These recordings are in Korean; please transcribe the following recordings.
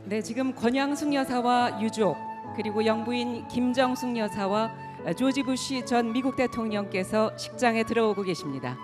네, 지금 권양숙 여사와 유족 그리고 영부인 김정숙 여사와 조지 부시 전 미국 대통령께서 식장에 들어오고 계십니다.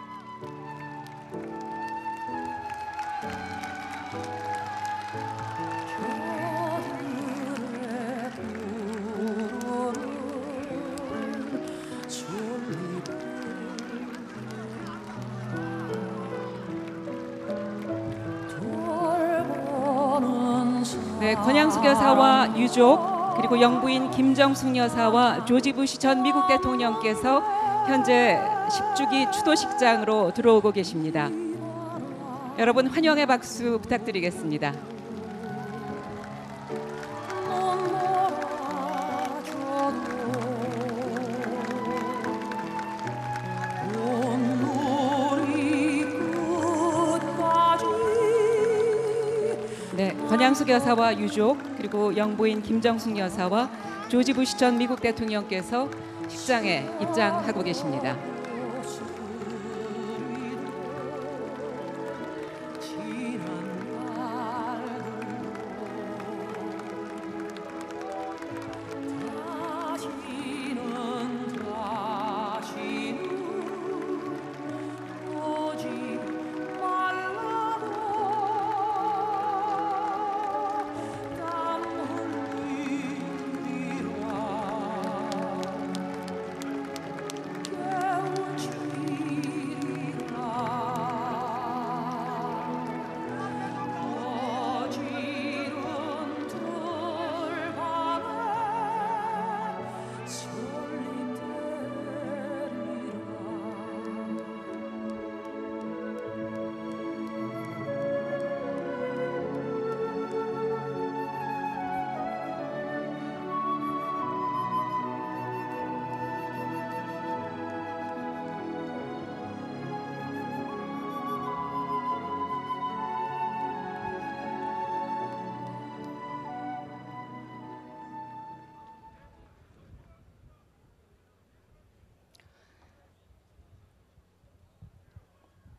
네, 권양숙 여사와 유족 그리고 영부인 김정숙 여사와 조지 부시 전 미국 대통령께서 현재 10주기 추도식장으로 들어오고 계십니다. 여러분 환영의 박수 부탁드리겠습니다. 네, 권양숙 여사와 유족 그리고 영부인 김정숙 여사와 조지 부시 전 미국 대통령께서 식장에 입장하고 계십니다.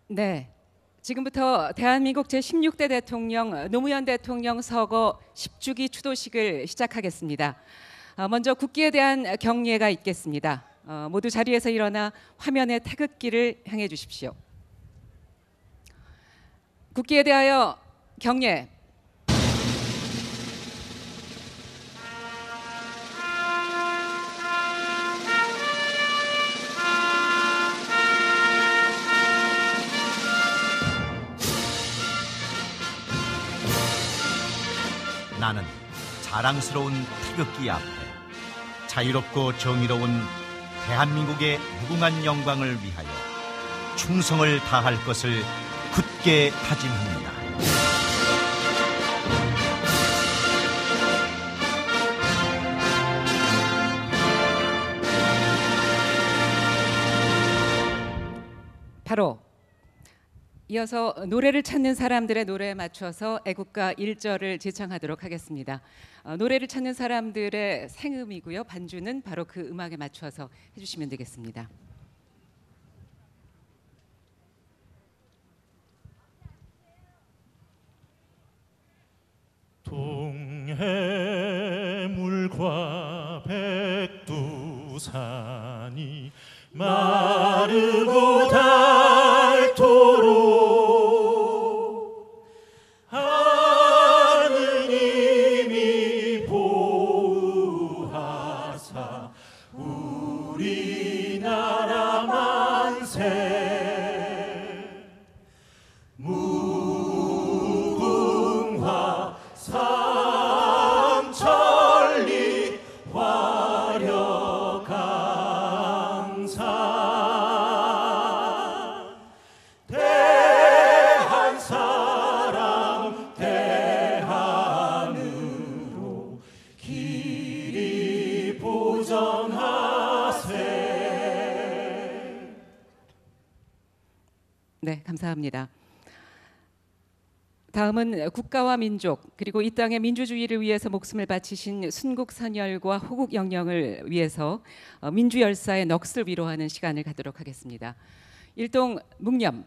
네, 지금부터 대한민국 제16대 대통령 노무현 대통령 서거 10주기 추도식을 시작하겠습니다. 먼저 국기에 대한 경례가 있겠습니다. 모두 자리에서 일어나 화면의 태극기를 향해 주십시오. 국기에 대하여 경례. 나는 자랑스러운 태극기 앞에 자유롭고 정의로운 대한민국의 무궁한 영광을 위하여 충성을 다할 것을 굳게 다짐합니다. 바로 이어서 노래를 찾는 사람들의 노래에 맞춰서 애국가 1절을 제창하도록 하겠습니다. 노래를 찾는 사람들의 생음이고요. 반주는 바로 그 음악에 맞춰서 해주시면 되겠습니다. 동해물과 백두산이 마르고 닳도록 하느님이 보호하사 우리나라 만세 무궁화 삼천리 화려강산 대한 사람 대한으로 길이 보전하세. 네, 감사합니다. 다음은 국가와 민족 그리고 이 땅의 민주주의를 위해서 목숨을 바치신 순국선열과 호국영령을 위해서 민주열사의 넋을 위로하는 시간을 갖도록 하겠습니다. 일동 묵념.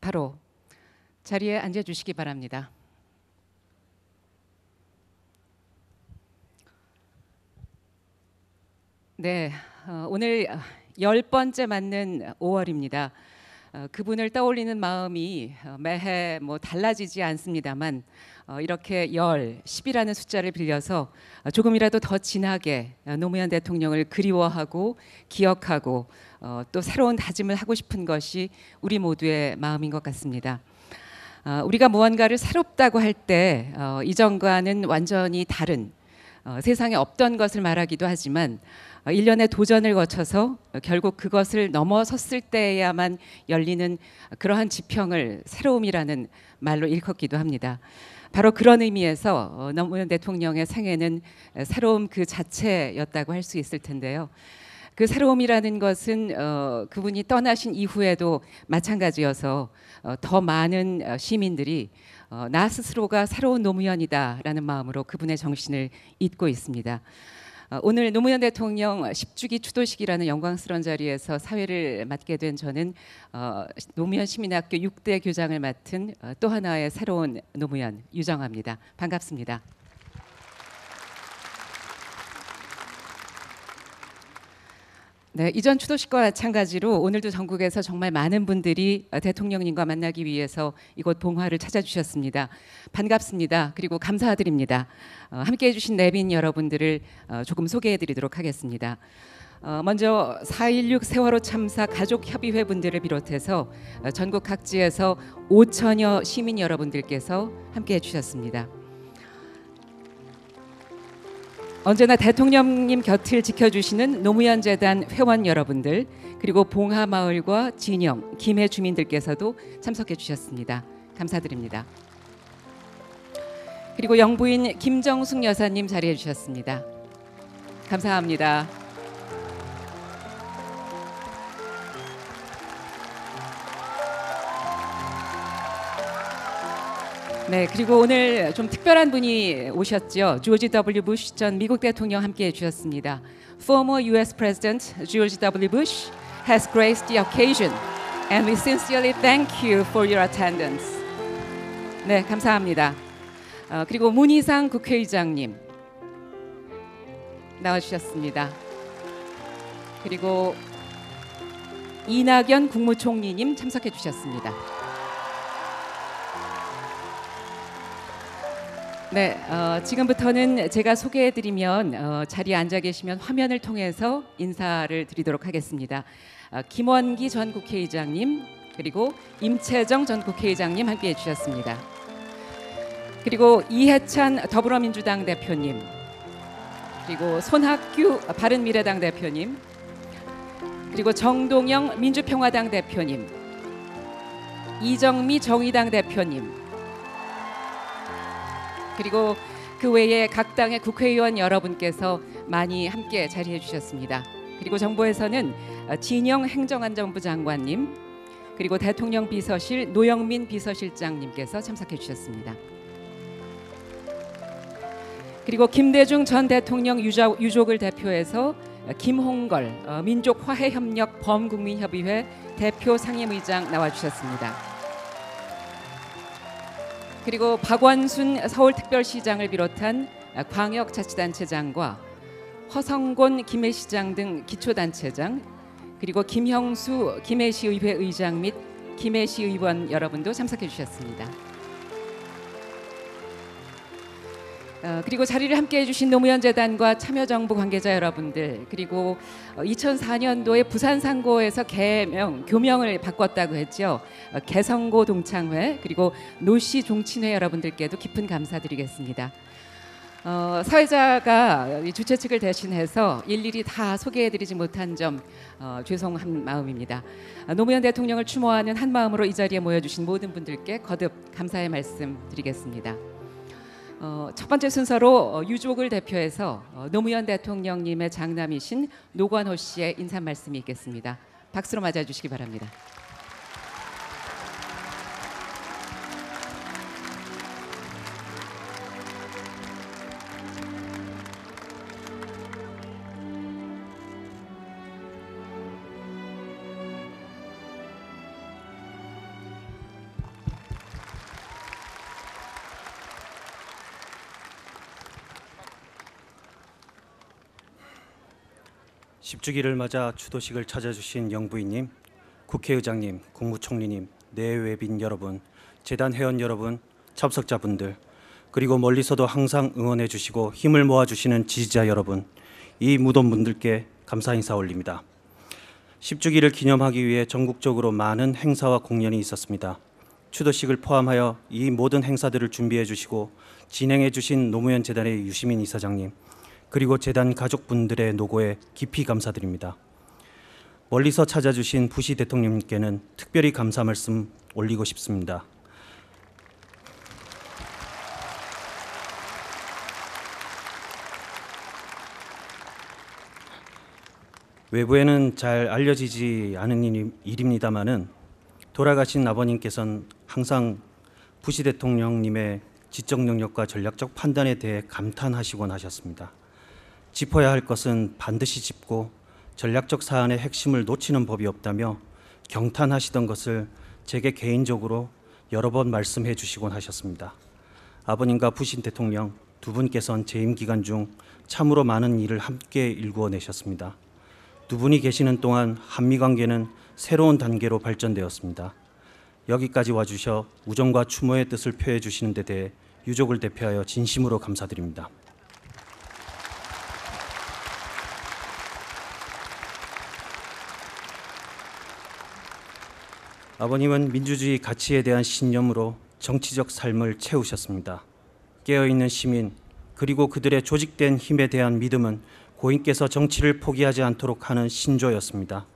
바로 자리에 앉아주시기 바랍니다. 네, 오늘 10번째 맞는 5월입니다. 그분을 떠올리는 마음이 매해 달라지지 않습니다만 이렇게 10이라는 숫자를 빌려서 조금이라도 더 진하게 노무현 대통령을 그리워하고 기억하고 또 새로운 다짐을 하고 싶은 것이 우리 모두의 마음인 것 같습니다. 우리가 무언가를 새롭다고 할 때 이전과는 완전히 다른 세상에 없던 것을 말하기도 하지만 일련의 도전을 거쳐서 결국 그것을 넘어섰을 때야만 열리는 그러한 지평을 새로움이라는 말로 일컫기도 합니다. 바로 그런 의미에서 노무현 대통령의 생애는 새로움 그 자체였다고 할 수 있을 텐데요. 그 새로움이라는 것은 그분이 떠나신 이후에도 마찬가지여서 더 많은 시민들이 나 스스로가 새로운 노무현이다라는 마음으로 그분의 정신을 잇고 있습니다. 오늘 노무현 대통령 10주기 추도식이라는 영광스러운 자리에서 사회를 맡게 된 저는 노무현 시민학교 6대 교장을 맡은 또 하나의 새로운 노무현 유정아입니다. 반갑습니다. 네, 이전 추도식과 마찬가지로 오늘도 전국에서 정말 많은 분들이 대통령님과 만나기 위해서 이곳 봉화를 찾아주셨습니다. 반갑습니다. 그리고 감사드립니다. 함께해 주신 내빈 여러분들을 조금 소개해 드리도록 하겠습니다. 먼저 4.16 세월호 참사 가족협의회 분들을 비롯해서 전국 각지에서 5천여 시민 여러분들께서 함께해 주셨습니다. 언제나 대통령님 곁을 지켜주시는 노무현 재단 회원 여러분들, 그리고 봉하마을과 진영, 김해 주민들께서도 참석해 주셨습니다. 감사드립니다. 그리고 영부인 김정숙 여사님 자리해 주셨습니다. 감사합니다. 네, 그리고 오늘 좀 특별한 분이 오셨죠. 조지 W. 부시 전 미국 대통령 함께해 주셨습니다. Former U.S. President George W. Bush has graced the occasion, and we sincerely thank you for your attendance. 네, 감사합니다. 그리고 문희상 국회의장님 나와주셨습니다. 그리고 이낙연 국무총리님 참석해 주셨습니다. 네, 지금부터는 제가 소개해드리면 자리에 앉아 계시면 화면을 통해서 인사를 드리도록 하겠습니다. 김원기 전 국회의장님, 그리고 임채정 전 국회의장님 함께해 주셨습니다. 그리고 이해찬 더불어민주당 대표님, 그리고 손학규 바른미래당 대표님, 그리고 정동영 민주평화당 대표님, 이정미 정의당 대표님, 그리고 그 외에 각 당의 국회의원 여러분께서 많이 함께 자리해 주셨습니다. 그리고 정부에서는 진영 행정안전부 장관님, 그리고 대통령 비서실 노영민 비서실장님께서 참석해 주셨습니다. 그리고 김대중 전 대통령 유족을 대표해서 김홍걸 민족화해협력 범국민협의회 대표 상임의장 나와주셨습니다. 그리고 박원순 서울특별시장을 비롯한 광역자치단체장과 허성곤 김해시장 등 기초단체장, 그리고 김형수 김해시의회 의장 및 김해시의원 여러분도 참석해 주셨습니다. 그리고 자리를 함께해 주신 노무현 재단과 참여정부 관계자 여러분들, 그리고 2004년도에 부산 상고에서 교명을 바꿨다고 했죠. 개성고 동창회, 그리고 노시 종친회 여러분들께도 깊은 감사드리겠습니다. 사회자가 주최 측을 대신해서 일일이 다 소개해드리지 못한 점 죄송한 마음입니다. 노무현 대통령을 추모하는 한 마음으로 이 자리에 모여주신 모든 분들께 거듭 감사의 말씀 드리겠습니다. 첫 번째 순서로 유족을 대표해서 노무현 대통령님의 장남이신 노관호 씨의 인사 말씀이 있겠습니다. 박수로 맞아주시기 바랍니다. 10주기를 맞아 추도식을 찾아주신 영부인님, 국회의장님, 국무총리님, 내외빈 여러분, 재단 회원 여러분, 참석자분들, 그리고 멀리서도 항상 응원해 주시고 힘을 모아주시는 지지자 여러분, 이 무덤분들께 감사 인사 올립니다. 10주기를 기념하기 위해 전국적으로 많은 행사와 공연이 있었습니다. 추도식을 포함하여 이 모든 행사들을 준비해 주시고 진행해 주신 노무현 재단의 유시민 이사장님, 그리고 재단 가족분들의 노고에 깊이 감사드립니다. 멀리서 찾아주신 부시 대통령님께는 특별히 감사 말씀 올리고 싶습니다. 외부에는 잘 알려지지 않은 일입니다마는 돌아가신 아버님께서는 항상 부시 대통령님의 지적 능력과 전략적 판단에 대해 감탄하시곤 하셨습니다. 짚어야 할 것은 반드시 짚고 전략적 사안의 핵심을 놓치는 법이 없다며 경탄하시던 것을 제게 개인적으로 여러 번 말씀해 주시곤 하셨습니다. 아버님과 부신 대통령 두 분께서는 재임 기간 중 참으로 많은 일을 함께 일구어내셨습니다. 두 분이 계시는 동안 한미관계는 새로운 단계로 발전되었습니다. 여기까지 와주셔 우정과 추모의 뜻을 표해 주시는 데 대해 유족을 대표하여 진심으로 감사드립니다. 아버님은 민주주의 가치에 대한 신념으로 정치적 삶을 채우셨습니다. 깨어있는 시민 그리고 그들의 조직된 힘에 대한 믿음은 고인께서 정치를 포기하지 않도록 하는 신조였습니다.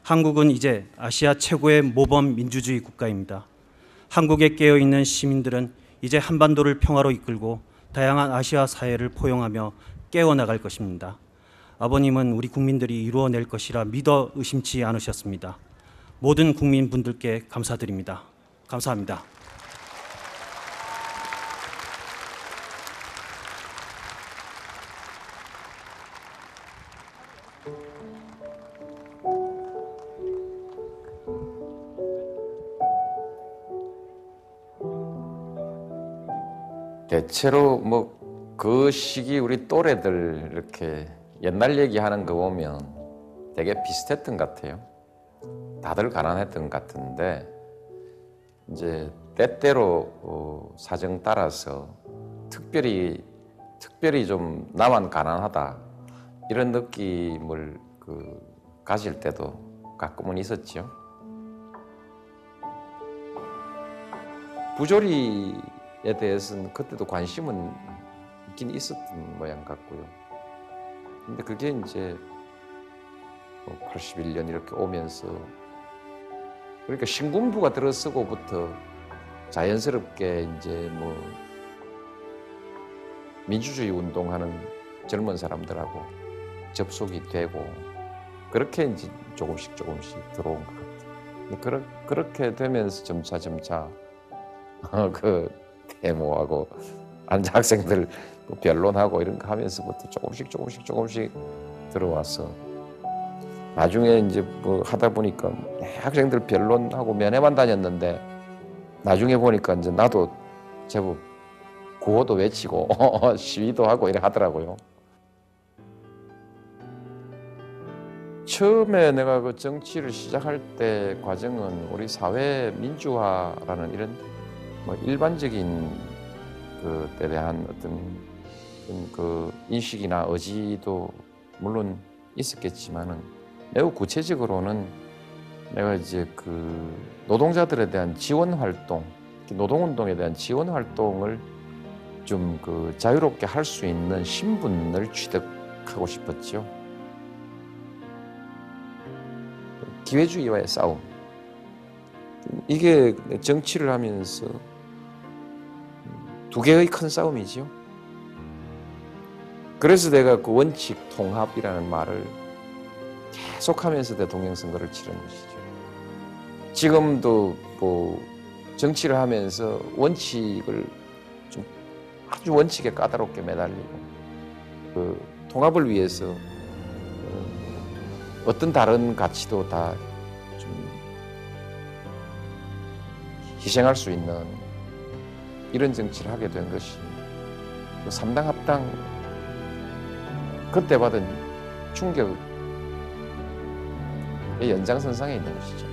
한국은 이제 아시아 최고의 모범 민주주의 국가입니다. 한국에 깨어있는 시민들은 이제 한반도를 평화로 이끌고 다양한 아시아 사회를 포용하며 깨어나갈 것입니다. 아버님은 우리 국민들이 이루어낼 것이라 믿어 의심치 않으셨습니다. 모든 국민분들께 감사드립니다. 감사합니다. 대체로 뭐 그 시기 우리 또래들 이렇게 옛날 얘기하는 거 보면 되게 비슷했던 것 같아요. 다들 가난했던 것 같은데 이제 때때로 사정 따라서 특별히 좀 나만 가난하다 이런 느낌을 가질 때도 가끔은 있었죠. 부조리에 대해서는 그때도 관심은 있긴 있었던 모양 같고요. 근데 그게 이제 81년 이렇게 오면서 그러니까 신군부가 들어서고부터 자연스럽게 이제 뭐 민주주의 운동하는 젊은 사람들하고 접속이 되고 그렇게 이제 조금씩 들어온 것 같아요. 그렇게 되면서 점차 그 데모하고 앉아 학생들 변론하고 이런 거 하면서부터 조금씩 들어와서 나중에 이제 뭐 하다 보니까 학생들 변론하고 면회만 다녔는데 나중에 보니까 이제 나도 제법 구호도 외치고 시위도 하고 이래 하더라고요. 처음에 내가 그 정치를 시작할 때 과정은 우리 사회 민주화라는 이런 뭐 일반적인 그에 대한 어떤 그 인식이나 의지도 물론 있었겠지만은 매우 구체적으로는 내가 이제 그 노동자들에 대한 지원 활동, 노동운동에 대한 지원 활동을 좀 그 자유롭게 할 수 있는 신분을 취득하고 싶었죠. 기회주의와의 싸움. 이게 정치를 하면서 두 개의 큰 싸움이죠. 그래서 내가 그 원칙 통합이라는 말을 계속하면서 대통령 선거를 치른 것이죠. 지금도 뭐 정치를 하면서 원칙을 좀 아주 원칙에 까다롭게 매달리고 그 통합을 위해서 어떤 다른 가치도 다 좀 희생할 수 있는 이런 정치를 하게 된 것이 3당 합당 그때 받은 충격 연장선상에 있는 것이죠.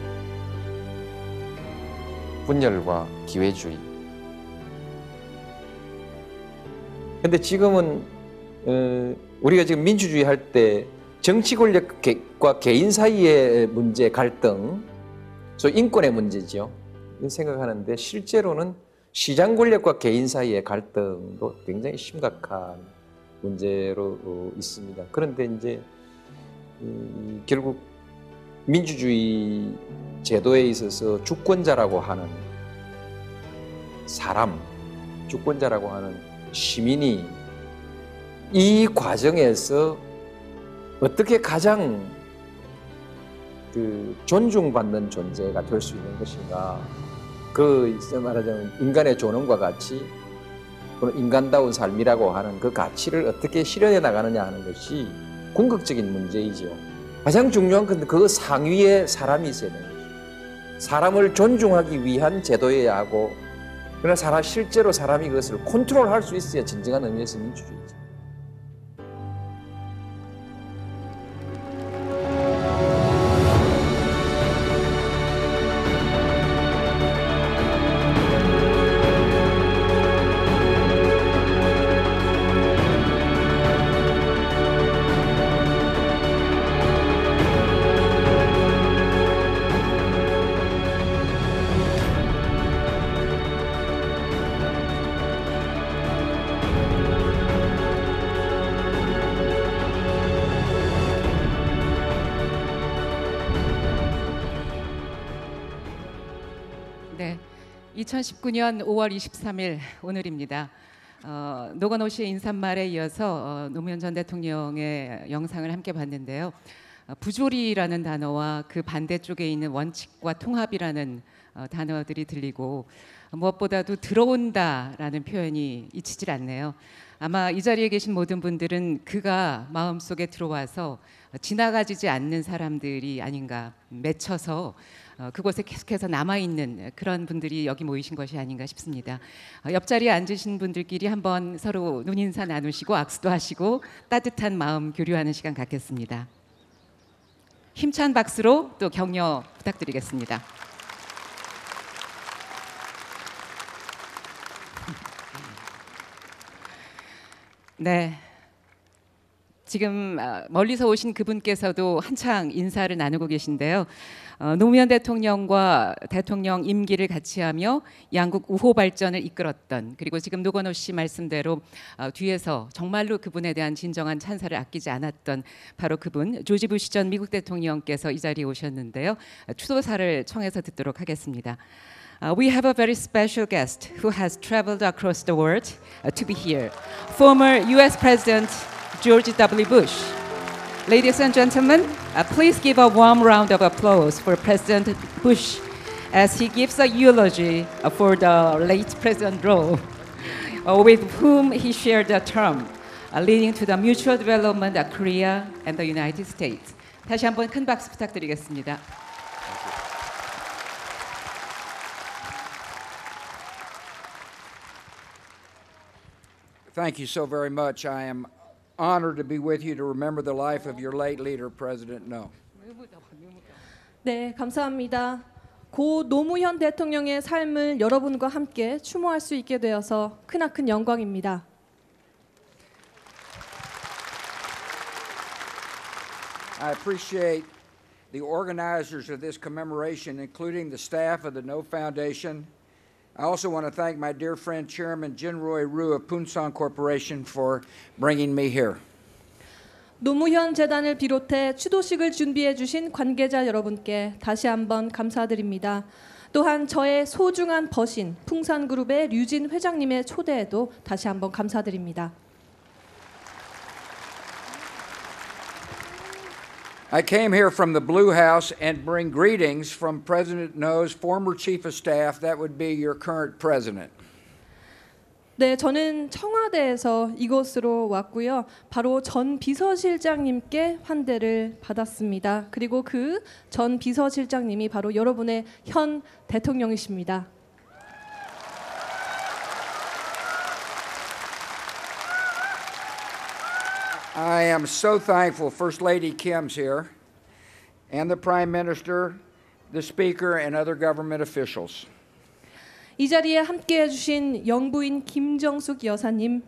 분열과 기회주의. 근데 지금은 우리가 지금 민주주의 할 때 정치 권력과 개인 사이의 문제 갈등, 소위 인권의 문제죠. 이런 생각하는데 실제로는 시장 권력과 개인 사이의 갈등도 굉장히 심각한 문제로 있습니다. 그런데 이제 결국 민주주의 제도에 있어서 주권자라고 하는 사람, 주권자라고 하는 시민이 이 과정에서 어떻게 가장 존중받는 존재가 될 수 있는 것인가? 말하자면 인간의 존엄과 같이 또는 인간다운 삶이라고 하는 그 가치를 어떻게 실현해 나가느냐 하는 것이 궁극적인 문제이죠. 가장 중요한 건 그 상위에 사람이 있어야 되는 거죠. 사람을 존중하기 위한 제도여야 하고, 그러나 실제로 사람이 그것을 컨트롤할 수 있어야 진정한 의미에서 민주주의죠. 네, 2019년 5월 23일 오늘입니다. 노건호 씨의 인사말에 이어서 노무현 전 대통령의 영상을 함께 봤는데요. 부조리라는 단어와 그 반대쪽에 있는 원칙과 통합이라는 단어들이 들리고, 무엇보다도 들어온다라는 표현이 잊히질 않네요. 아마 이 자리에 계신 모든 분들은 그가 마음속에 들어와서 지나가지지 않는 사람들이 아닌가, 맺혀서 그곳에 계속해서 남아있는 그런 분들이 여기 모이신 것이 아닌가 싶습니다. 옆자리에 앉으신 분들끼리 한번 서로 눈인사 나누시고 악수도 하시고 따뜻한 마음 교류하는 시간 갖겠습니다. 힘찬 박수로 또 격려 부탁드리겠습니다. 네, 지금 멀리서 오신 그분께서도 한창 인사를 나누고 계신데요. 노무현 대통령과 대통령 임기를 같이 하며 양국 우호 발전을 이끌었던, 그리고 지금 노건호 씨 말씀대로 뒤에서 정말로 그분에 대한 진정한 찬사를 아끼지 않았던 바로 그분, 조지 부시 전 미국 대통령께서 이 자리에 오셨는데요. 추도사를 청해서 듣도록 하겠습니다. We have a very special guest who has traveled across the world to be here. Former U.S. President George W. Bush. Ladies and gentlemen, please give a warm round of applause for President Bush as he gives a eulogy for the late President Roe, with whom he shared a term, leading to the mutual development of Korea and the United States. 다시 한번 큰 박수 부탁드리겠습니다. Thank you so very much. I am honored to be with you to remember the life of your late leader, President No. 네, 감사합니다. 고 노무현 대통령의 삶을 여러분과 함께 추모할 수 있게 되어서 크나큰 영광입니다. I appreciate the organizers of this commemoration, including the staff of the No Foundation. I also want to thank my dear friend Chairman Jinroy Ryu of Punsan Corporation for bringing me here. 노무현 재단을 비롯해 추도식을 준비해 주신 관계자 여러분께 다시 한번 감사드립니다. 또한 저의 소중한 벗인 풍산그룹의 류진 회장님의 초대에도 다시 한번 감사드립니다. I came here from the Blue House and bring greetings from President No's former chief of staff, that would be your current president. 네, 저는 청와대에서 이곳으로 왔고요. 바로 전 비서실장님께 환대를 받았습니다. 그리고 그 전 비서실장님이 바로 여러분의 현 대통령이십니다. I am so thankful First Lady Kim's here, and the Prime Minister, the Speaker, and other government officials. 이 자리에 함께해 주신 영부인 김정숙 여사님,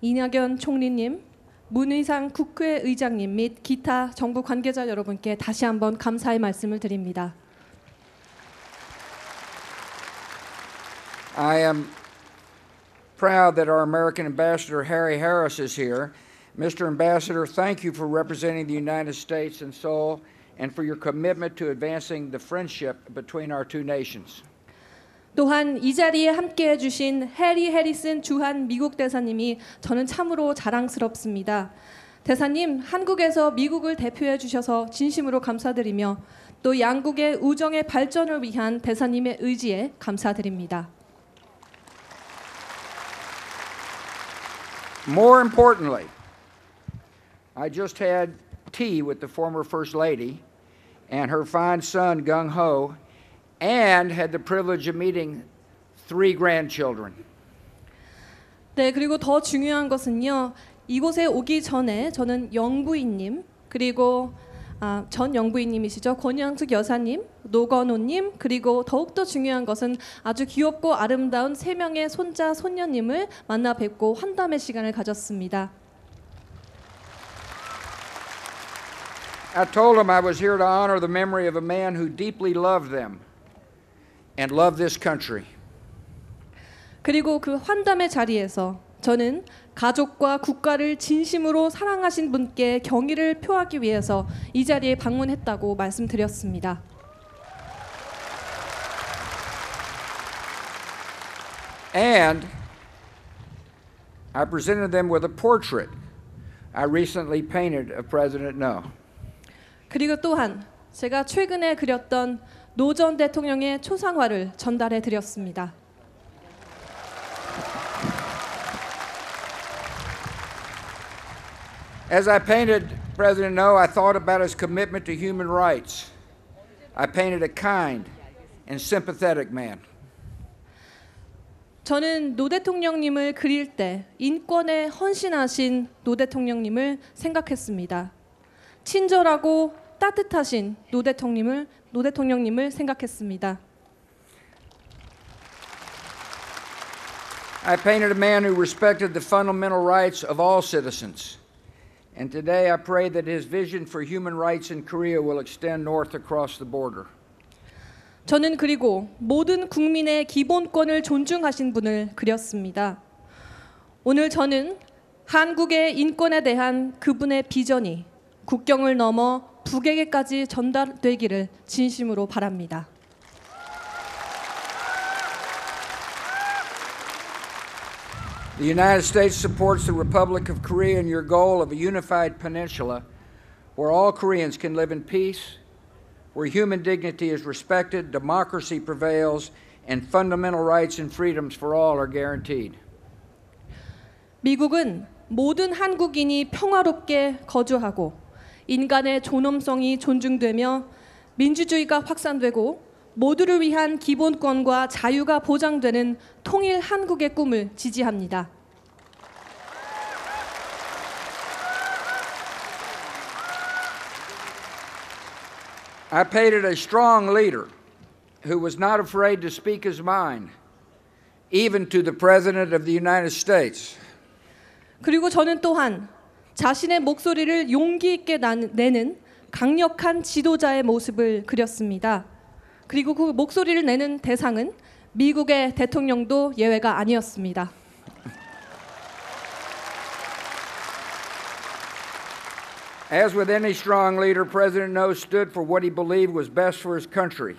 이낙연 총리님, 문의상 국회의장님 및 기타 정부 관계자 여러분께 다시 한번 감사의 말씀을 드립니다. I am proud that our American Ambassador Harry Harris is here. Mr. Ambassador, thank you for representing the United States in Seoul and for your commitment to advancing the friendship between our two nations. 또한 이 자리에 함께해 주신 해리 해리슨 주한 미국 대사님이 저는 참으로 자랑스럽습니다. 대사님, 한국에서 미국을 대표해 주셔서 진심으로 감사드리며 또 양국의 우정의 발전을 위한 대사님의 의지에 감사드립니다. More importantly, I just had tea with the former First Lady and her fine son, Gung Ho, and had the privilege of meeting 3 grandchildren. 네, 그리고 더 중요한 것은요. 이곳에 오기 전에 저는 영부인님, 그리고 전 영부인님이시죠. 권양숙 여사님, 노건호님, 그리고 더욱더 중요한 것은 아주 귀엽고 아름다운 3명의 손자, 손녀님을 만나 뵙고 환담의 시간을 가졌습니다. I told them I was here to honor the memory of a man who deeply loved them and loved this country. 그리고 그 환담의 자리에서 저는 가족과 국가를 진심으로 사랑하신 분께 경의를 표하기 위해서 이 자리에 방문했다고 말씀드렸습니다. And I presented them with a portrait I recently painted of President No. 그리고 또한 제가 최근에 그렸던 노 전 대통령의 초상화를 전달해 드렸습니다. As I painted President No, I thought about his commitment to human rights. I painted a kind and sympathetic man. 저는 노 대통령님을 그릴 때 인권에 헌신하신 노 대통령님을 생각했습니다. 친절하고 따뜻하신 노 대통령님을 생각했습니다. I painted a man who respected the fundamental rights of all citizens. And today I pray that his vision for human rights in Korea will extend north across the border. 저는 그리고 모든 국민의 기본권을 존중하신 분을 그렸습니다. 오늘 저는 한국의 인권에 대한 그분의 비전이 국경을 넘어 북에게까지 전달되기를 진심으로 바랍니다. The United States supports the Republic of Korea in your goal of a unified peninsula where all Koreans can live in peace, where human dignity is respected, democracy prevails, and fundamental rights and freedoms for all are guaranteed. 미국은 모든 한국인이 평화롭게 거주하고 인간의 존엄성이 존중되며 민주주의가 확산되고 모두를 위한 기본권과 자유가 보장되는 통일 한국의 꿈을 지지합니다. I painted a strong leader who was not afraid to speak his mind, even to the President of the United States. 그리고 저는 또한 자신의 목소리를 용기 있게 내는 강력한 지도자의 모습을 그렸습니다. 그리고 그 목소리를 내는 대상은 미국의 대통령도 예외가 아니었습니다. As with any strong leader, President No stood for what he believed was best for his country.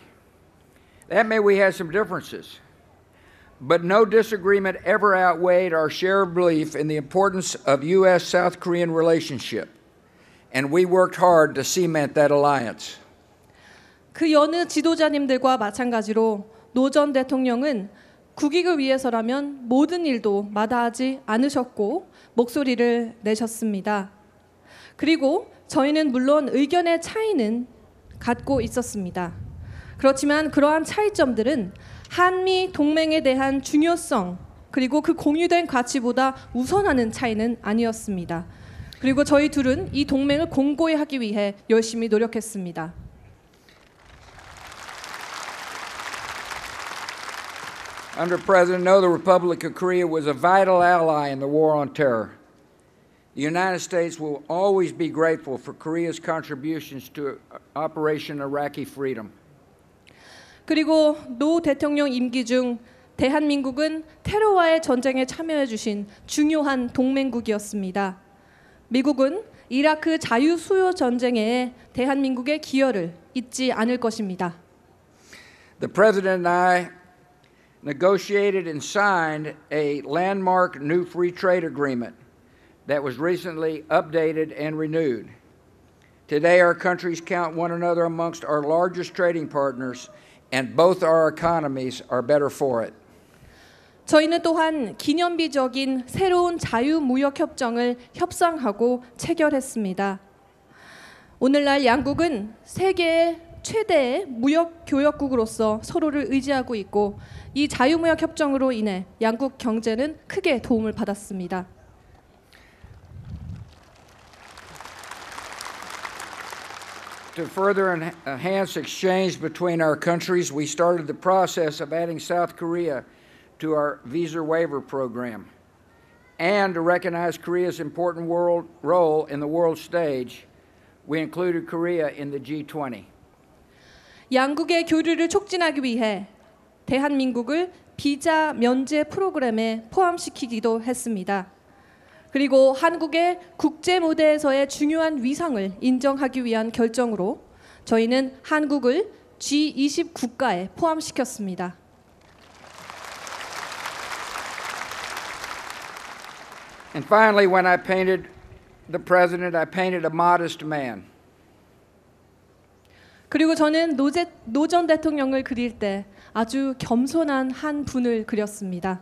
That may we had some differences, but no disagreement ever outweighed our shared belief in the importance of U.S.-South Korean relationship, and we worked hard to cement that alliance. 그 여느 지도자님들과 마찬가지로 노 전 대통령은 국익을 위해서라면 모든 일도 마다하지 않으셨고 목소리를 내셨습니다. 그리고 저희는 물론 의견의 차이는 갖고 있었습니다. 그렇지만 그러한 차이점들은 한미 동맹에 대한 중요성 그리고 그 공유된 가치보다 우선하는 차이는 아니었습니다. 그리고 저희 둘은 이 동맹을 공고히 하기 위해 열심히 노력했습니다. Under President No, the Republic of Korea was a vital ally in the war on terror. The United States will always be grateful for Korea's contributions to Operation Iraqi Freedom. 그리고 노 대통령 임기 중 대한민국은 테러와의 전쟁에 참여해 주신 중요한 동맹국이었습니다. 미국은 이라크 자유 수호 전쟁에 대한민국의 기여를 잊지 않을 것입니다. The President and I negotiated and signed a landmark new free trade agreement that was recently updated and renewed. Today, our countries count one another amongst our largest trading partners, and both our economies are better for it. 저희는 또한 기념비적인 새로운 자유무역협정을 협상하고 체결했습니다. 오늘날 양국은 세계의 최대의 무역교역국으로서 서로를 의지하고 있고 이 자유무역협정으로 인해 양국 경제는 크게 도움을 받았습니다. To further enhance exchange between our countries, we started the process of adding South Korea to our visa waiver program. And to recognize Korea's important role in the world stage, we included Korea in the G20. 양국의 교류를 촉진하기 위해 대한민국을 비자 면제 프로그램에 포함시키기도 했습니다. 그리고 한국의 국제 무대에서의 중요한 위상을 인정하기 위한 결정으로 저희는 한국을 G20 국가에 포함시켰습니다. And finally, when I painted the president, I painted a modest man. 그리고 저는 노 전 대통령을 그릴 때 아주 겸손한 한 분을 그렸습니다.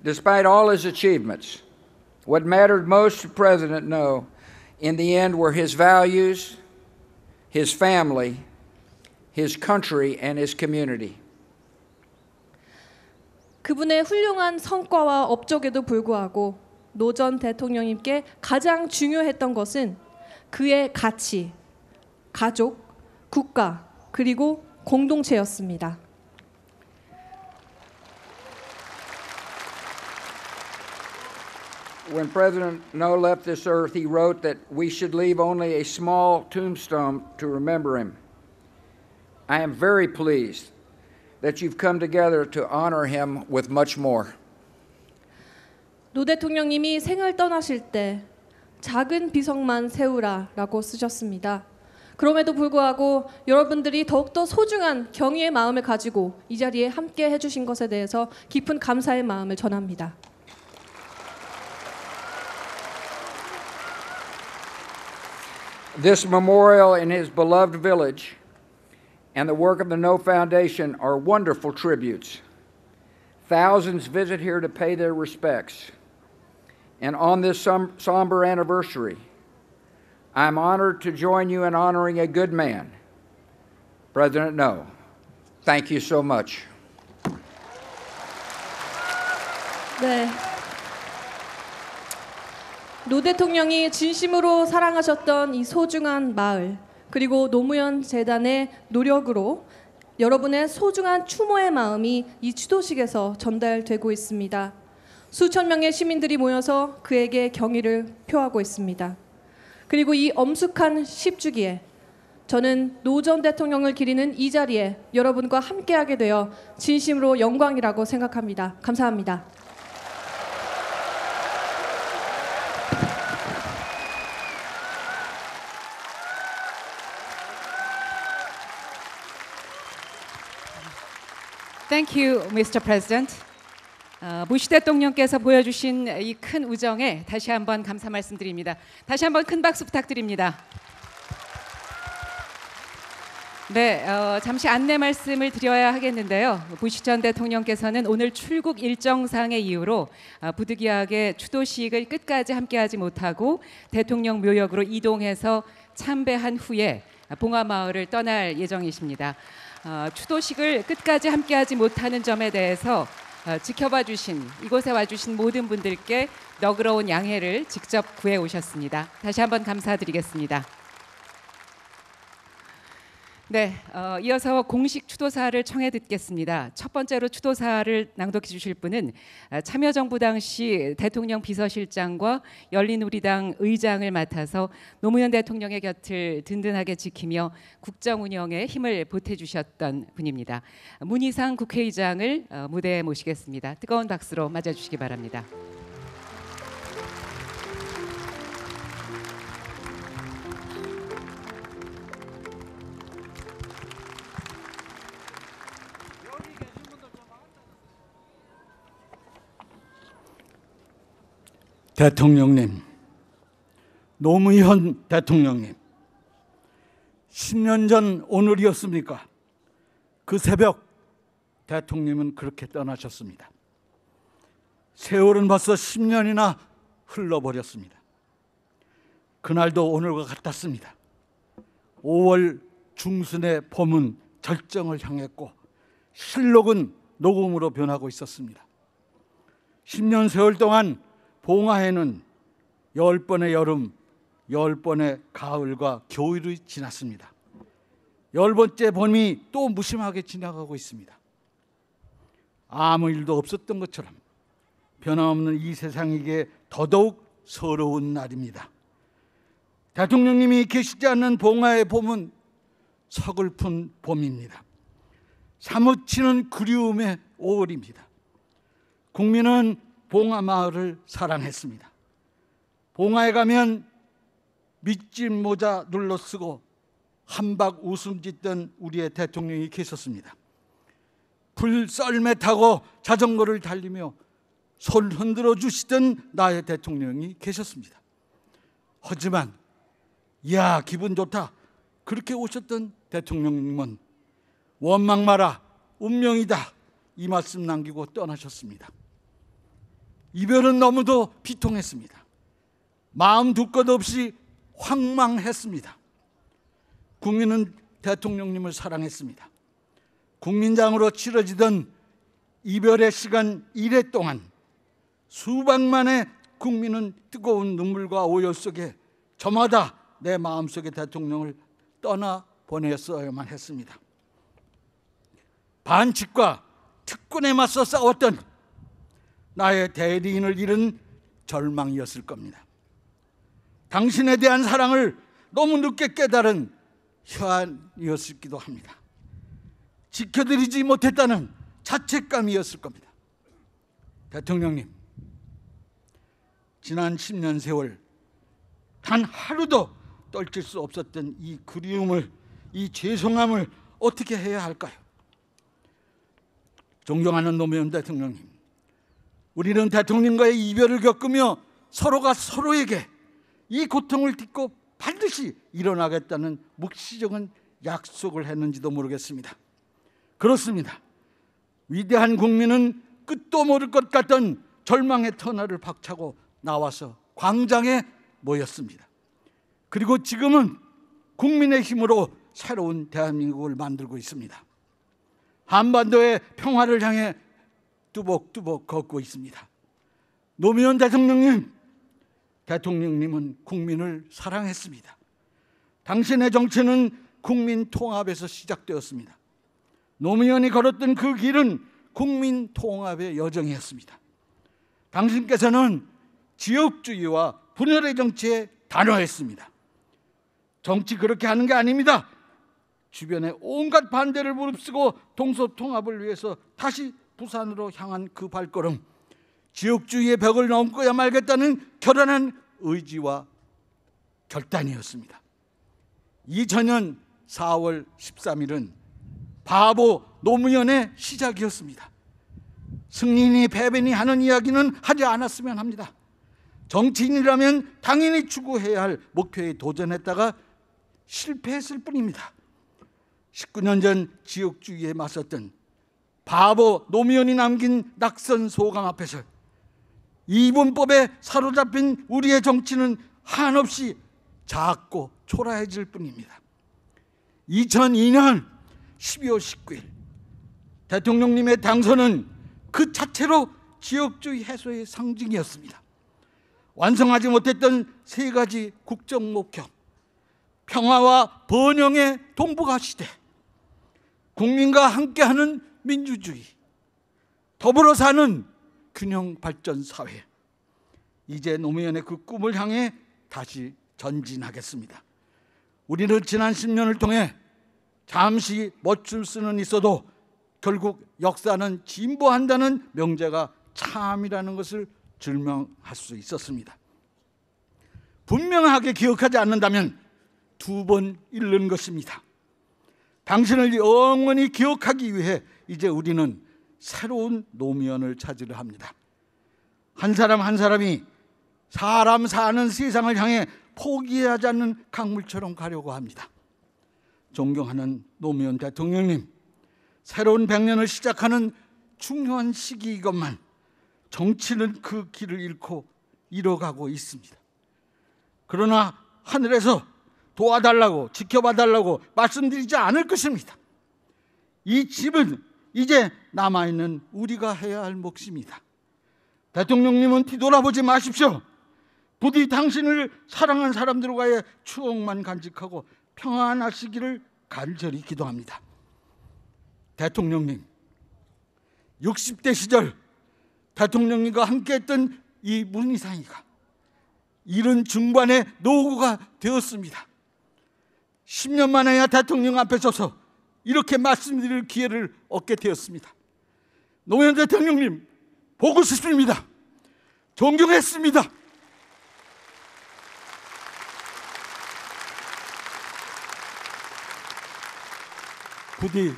Despite all his achievements, what mattered most to President No in the end were his values, his family, his country, and his community. 그분의 훌륭한 성과와 업적에도 불구하고 노 전 대통령님께 가장 중요했던 것은 그의 가치, 가족, 국가, 그리고 공동체였습니다. When President No left this earth, he wrote that we should leave only a small tombstone to remember him. I am very pleased that you've come together to honor him with much more. 노 대통령님이 생을 떠나실 때 작은 비석만 세우라라고 쓰셨습니다. 그럼에도 불구하고 여러분들이 더욱더 소중한 경의의 마음을 가지고 이 자리에 함께 해주신 것에 대해서 깊은 감사의 마음을 전합니다. This memorial in his beloved village and the work of the No Foundation are wonderful tributes. Thousands visit here to pay their respects. And on this somber anniversary, I'm honored to join you in honoring a good man, President No. Thank you so much. 네. 노 대통령이 진심으로 사랑하셨던 이 소중한 마을, 그리고 노무현 재단의 노력으로 여러분의 소중한 추모의 마음이 이 추도식에서 전달되고 있습니다. 수천 명의 시민들이 모여서 그에게 경의를 표하고 있습니다. 그리고 이 엄숙한 10주기에 저는 노 전 대통령을 기리는 이 자리에 여러분과 함께하게 되어 진심으로 영광이라고 생각합니다. 감사합니다. Thank you, Mr. President. 부시 대통령께서 보여주신 이 큰 우정에 다시 한번 감사 말씀드립니다. 다시 한번 큰 박수 부탁드립니다. 네, 잠시 안내 말씀을 드려야 하겠는데요. 부시 전 대통령께서는 오늘 출국 일정상의 이유로 부득이하게 추도식을 끝까지 함께하지 못하고 대통령 묘역으로 이동해서 참배한 후에 봉화마을을 떠날 예정이십니다. 추도식을 끝까지 함께하지 못하는 점에 대해서 지켜봐 주신, 이곳에 와주신 모든 분들께 너그러운 양해를 직접 구해 오셨습니다. 다시 한번 감사드리겠습니다. 네, 이어서 공식 추도사를 청해 듣겠습니다. 첫 번째로 추도사를 낭독해 주실 분은 참여정부 당시 대통령 비서실장과 열린우리당 의장을 맡아서 노무현 대통령의 곁을 든든하게 지키며 국정 운영에 힘을 보태주셨던 분입니다. 문희상 국회의장을 무대에 모시겠습니다. 뜨거운 박수로 맞아주시기 바랍니다. 대통령님, 노무현 대통령님, 10년 전 오늘이었습니까? 그 새벽 대통령님은 그렇게 떠나셨습니다. 세월은 벌써 10년이나 흘러버렸습니다. 그날도 오늘과 같았습니다. 5월 중순의 봄은 절정을 향했고 실록은 녹음으로 변하고 있었습니다. 10년 세월 동안 봉화에는 10번의 여름, 10번의 가을과 겨울이 지났습니다. 10번째 봄이 또 무심하게 지나가고 있습니다. 아무 일도 없었던 것처럼 변함없는 이 세상에게 더더욱 서러운 날입니다. 대통령님이 계시지 않는 봉화의 봄은 서글픈 봄입니다. 사무치는 그리움의 5월입니다. 국민은 봉화마을을 사랑했습니다. 봉화에 가면 밑집 모자 눌러쓰고 한박 웃음 짓던 우리의 대통령이 계셨습니다. 불썰매 타고 자전거를 달리며 손 흔들어 주시던 나의 대통령이 계셨습니다. 하지만 이야 기분 좋다 그렇게 오셨던 대통령님은 원망 마라 운명이다 이 말씀 남기고 떠나셨습니다. 이별은 너무도 비통했습니다. 마음 둘 것 없이 황망했습니다. 국민은 대통령님을 사랑했습니다. 국민장으로 치러지던 이별의 시간 1회 동안 수백만의 국민은 뜨거운 눈물과 오열 속에 저마다 내 마음속의 대통령을 떠나보냈어야만 했습니다. 반칙과 특권에 맞서 싸웠던 나의 대리인을 잃은 절망이었을 겁니다. 당신에 대한 사랑을 너무 늦게 깨달은 현안이었기도 합니다. 지켜드리지 못했다는 자책감이었을 겁니다. 대통령님, 지난 10년 세월 단 하루도 떨칠 수 없었던 이 그리움을, 이 죄송함을 어떻게 해야 할까요? 존경하는 노무현 대통령님, 우리는 대통령과의 이별을 겪으며 서로가 서로에게 이 고통을 딛고 반드시 일어나겠다는 묵시적인 약속을 했는지도 모르겠습니다. 그렇습니다. 위대한 국민은 끝도 모를 것 같던 절망의 터널을 박차고 나와서 광장에 모였습니다. 그리고 지금은 국민의 힘으로 새로운 대한민국을 만들고 있습니다. 한반도의 평화를 향해 뚜벅뚜벅 걷고 있습니다. 노무현 대통령님은 국민을 사랑했습니다. 당신의 정치는 국민 통합에서 시작되었습니다. 노무현이 걸었던 그 길은 국민 통합의 여정이었습니다. 당신께서는 지역주의와 분열의 정치에 단호했습니다. 정치 그렇게 하는 게 아닙니다. 주변에 온갖 반대를 무릅쓰고 동서통합을 위해서 다시 부산으로 향한 그 발걸음, 지역주의의 벽을 넘고야 말겠다는 결연한 의지와 결단이었습니다. 2000년 4월 13일은 바보 노무현의 시작이었습니다. 승리니 패배니 하는 이야기는 하지 않았으면 합니다. 정치인이라면 당연히 추구해야 할 목표에 도전했다가 실패했을 뿐입니다. 19년 전 지역주의에 맞섰던 바보 노무현이 남긴 낙선 소감 앞에서 이분법에 사로잡힌 우리의 정치는 한없이 작고 초라해질 뿐입니다. 2002년 12월 19일 대통령님의 당선은 그 자체로 지역주의 해소의 상징이었습니다. 완성하지 못했던 세 가지 국정 목표, 평화와 번영의 동북아 시대, 국민과 함께하는 민주주의, 더불어 사는 균형 발전 사회. 이제 노무현의 그 꿈을 향해 다시 전진하겠습니다. 우리는 지난 10년을 통해 잠시 멈출 수는 있어도 결국 역사는 진보한다는 명제가 참이라는 것을 증명할 수 있었습니다. 분명하게 기억하지 않는다면 2번 잃는 것입니다. 당신을 영원히 기억하기 위해 이제 우리는 새로운 노무현을 찾으려 합니다. 한 사람 한 사람이 사람 사는 세상을 향해 포기하지 않는 강물처럼 가려고 합니다. 존경하는 노무현 대통령님, 새로운 100년을 시작하는 중요한 시기이건만 정치는 그 길을 잃고 잃어가고 있습니다. 그러나 하늘에서 도와달라고, 지켜봐달라고 말씀드리지 않을 것입니다. 이 집은 이제 남아있는 우리가 해야 할 몫입니다. 대통령님은 뒤돌아보지 마십시오. 부디 당신을 사랑한 사람들과의 추억만 간직하고 평안하시기를 간절히 기도합니다. 대통령님, 60대 시절 대통령님과 함께했던 이 문희상이가 이른 중반의 노후가 되었습니다. 10년 만에야 대통령 앞에 서서 이렇게 말씀드릴 기회를 얻게 되었습니다. 노무현 대통령님 보고 싶습니다. 존경했습니다. 부디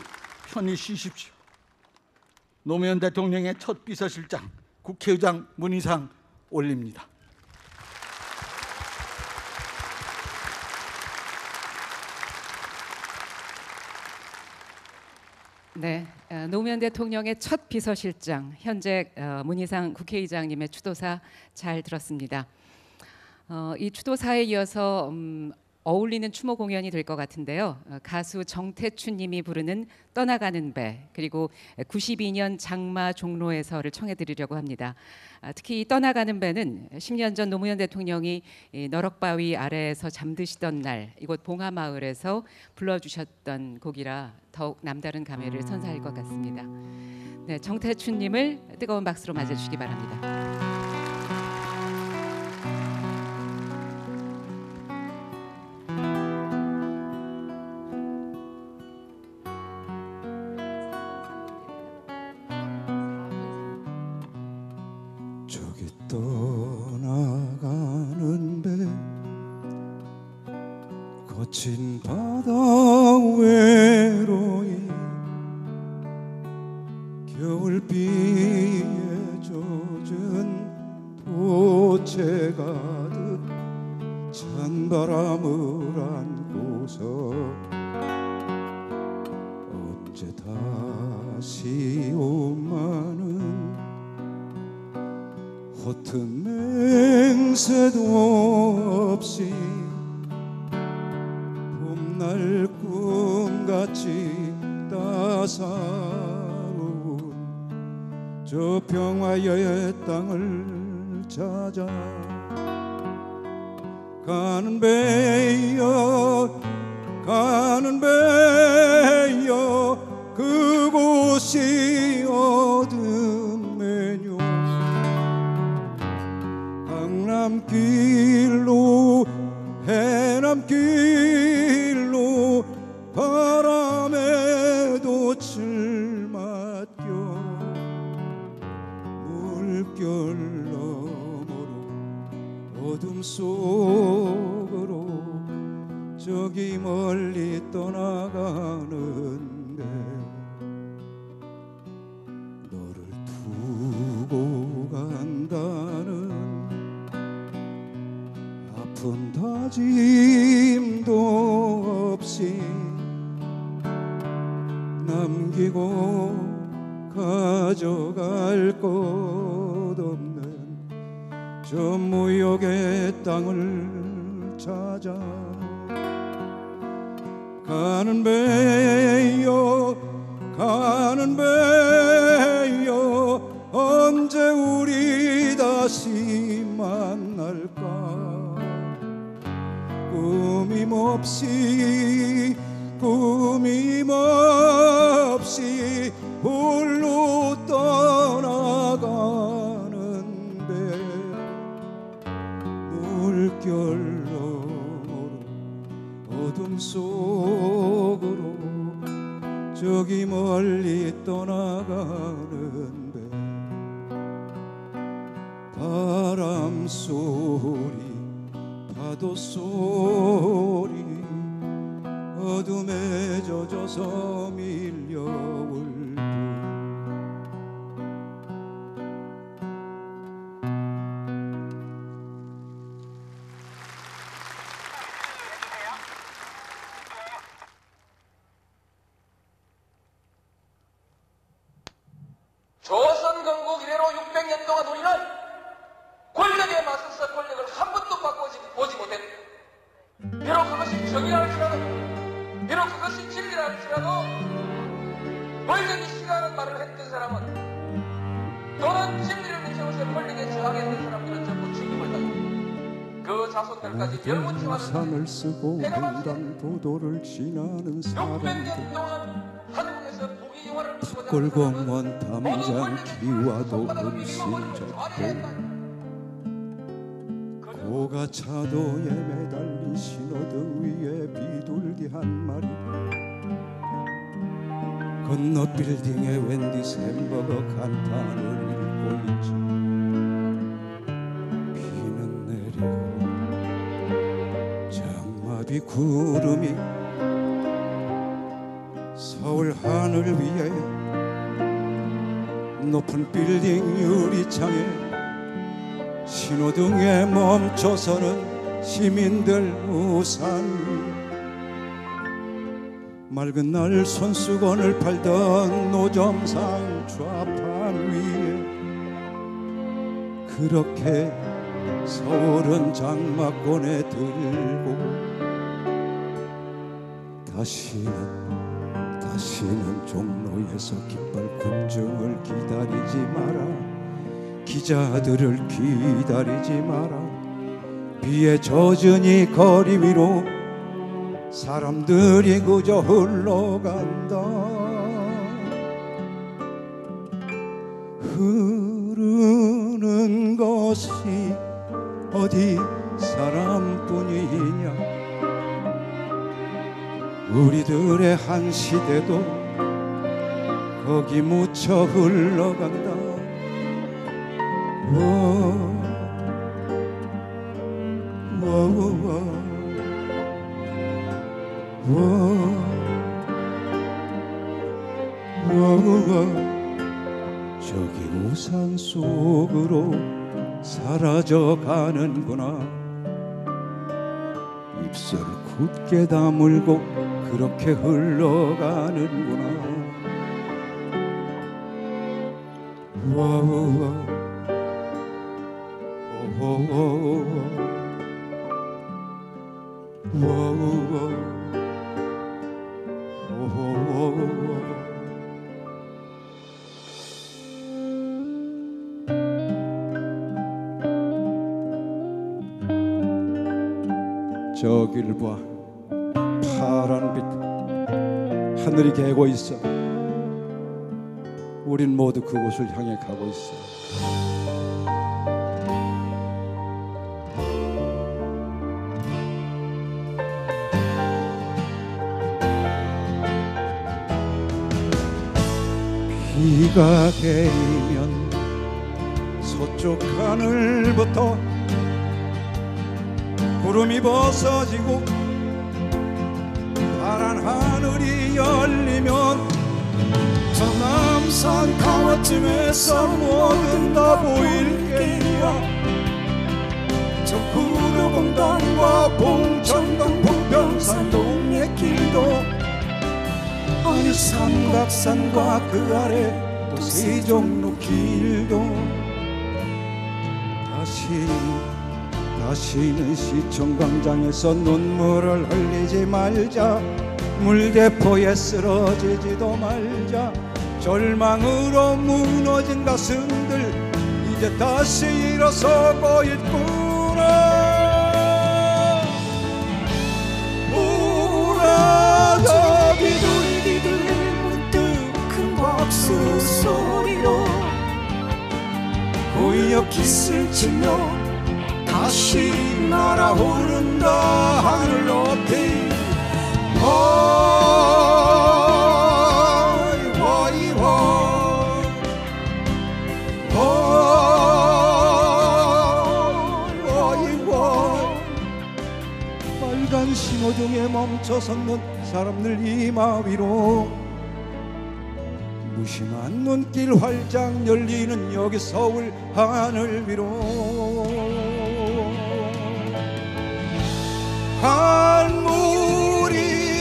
편히 쉬십시오. 노무현 대통령의 첫 비서실장 국회의장 문희상 올립니다. 네, 노무현 대통령의 첫 비서실장, 현재 문희상 국회의장님의 추도사 잘 들었습니다. 이 추도사에 이어서 어울리는 추모 공연이 될 것 같은데요. 가수 정태춘님이 부르는 떠나가는 배, 그리고 92년 장마 종로에서를 청해드리려고 합니다. 특히 이 떠나가는 배는 10년 전 노무현 대통령이 너럭바위 아래에서 잠드시던 날 이곳 봉하마을에서 불러주셨던 곡이라 더욱 남다른 감회를 선사할 것 같습니다. 네, 정태춘님을 뜨거운 박수로 맞아주시기 바랍니다. 저기 떠나가는 배 거친 바다 외로이 겨울비에 젖은 도체 가득 찬바람을 안고서 언제 다시 오마는 허튼 맹세도 없이 봄날 꿈같이 따사로운 저 평화의 땅을 찾아 가는 배여 가는 배여 그곳이 어둠매뇨 강남길로 해남길로 바람에 돛을 맡겨 물결 너머로 어둠 속으로 저기 멀리 떠나가는데 너를 두고 간다는 아픈 다짐도 없이 남기고 가져갈 것 없는 저 무역의 땅을 찾아 가는 배여 가는 배여 언제 우리 다시 만날까 꿈임없이 꾸밈없이 홀로 떠나가는 배 물결로 어둠 속으로 저기 멀리 떠나가는 배 바람 소리 파도 소리 어둠에 젖어서 밀려올 조선 건국 이래로 600년 동안 우리는 권력에 맞서서 권력을 한 번도 바꿔보지 못했다. 비록 그것이 정의라 할지라도, 비록 그것이 진리라 할지라도 권력이 싫어하는 말을 했던 사람은 또는 진리를 세워서 권력에 저항했던 사람들은 전부 죽임을 당했다. 그 자손들까지 열무치와는 산을 쓰고 횡단보도를 지나는 사람들 600년 동안 한국에서 부귀영화를 꿀공원 담장 기와도 음심졌고 고가차도에 매달린 신호등 위에 비둘기 한 마리 건너 빌딩에 웬디스 햄버거 간판을 읽고 있지 비는 내리고 장마비 구름이 서울 하늘 위에 높은 빌딩 유리창에 신호등에 멈춰서는 시민들 우산 위 맑은 날 손수건을 팔던 노점상 좌판 위에 그렇게 서울은 장마권에 들고 다시는 종로에서 깃발 군중을 기다리지 마라 기자들을 기다리지 마라 비에 젖은 이 거리 위로 사람들이 그저 흘러간다 흐르는 것이 어디 사람뿐이냐 우리들의 한 시대도 거기 묻혀 흘러간다 저기 우산 속으로 사라져 가는구나 입술 굳게 다물고 그렇게 흘러가는구나 저길 봐 파란 빛 하늘이 개고 있어 우린 모두 그곳을 향해 가고 있어 비가 개이면 서쪽 하늘부터 구름이 벗어지고 파란 하늘이 열리면 저 남산 타워쯤에서 뭐든 다 보일 게야 저 구로공단과 봉천동 북평산 동네 길도 어느 삼각산과 그 아래 또 세종로 길도 다시는 시청광장에서 눈물을 흘리지 말자 물대포에 쓰러지지도 말자 절망으로 무너진 가슴들 이제 다시 일어서고 있구나. 박수 소리로 고역 깃을 치며 다시 날아오른다 하늘 높이 빨간 신호등에 멈춰섰는 사람들 이마 위로 무심한 눈길 활짝 열리는 여기 서울 하늘 위로 한물이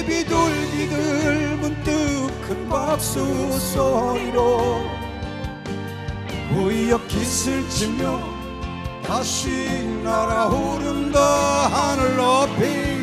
비둘기들 문득 큰 박수 소리로 고역 깃을 치며 다시 날아오른다 하늘 높이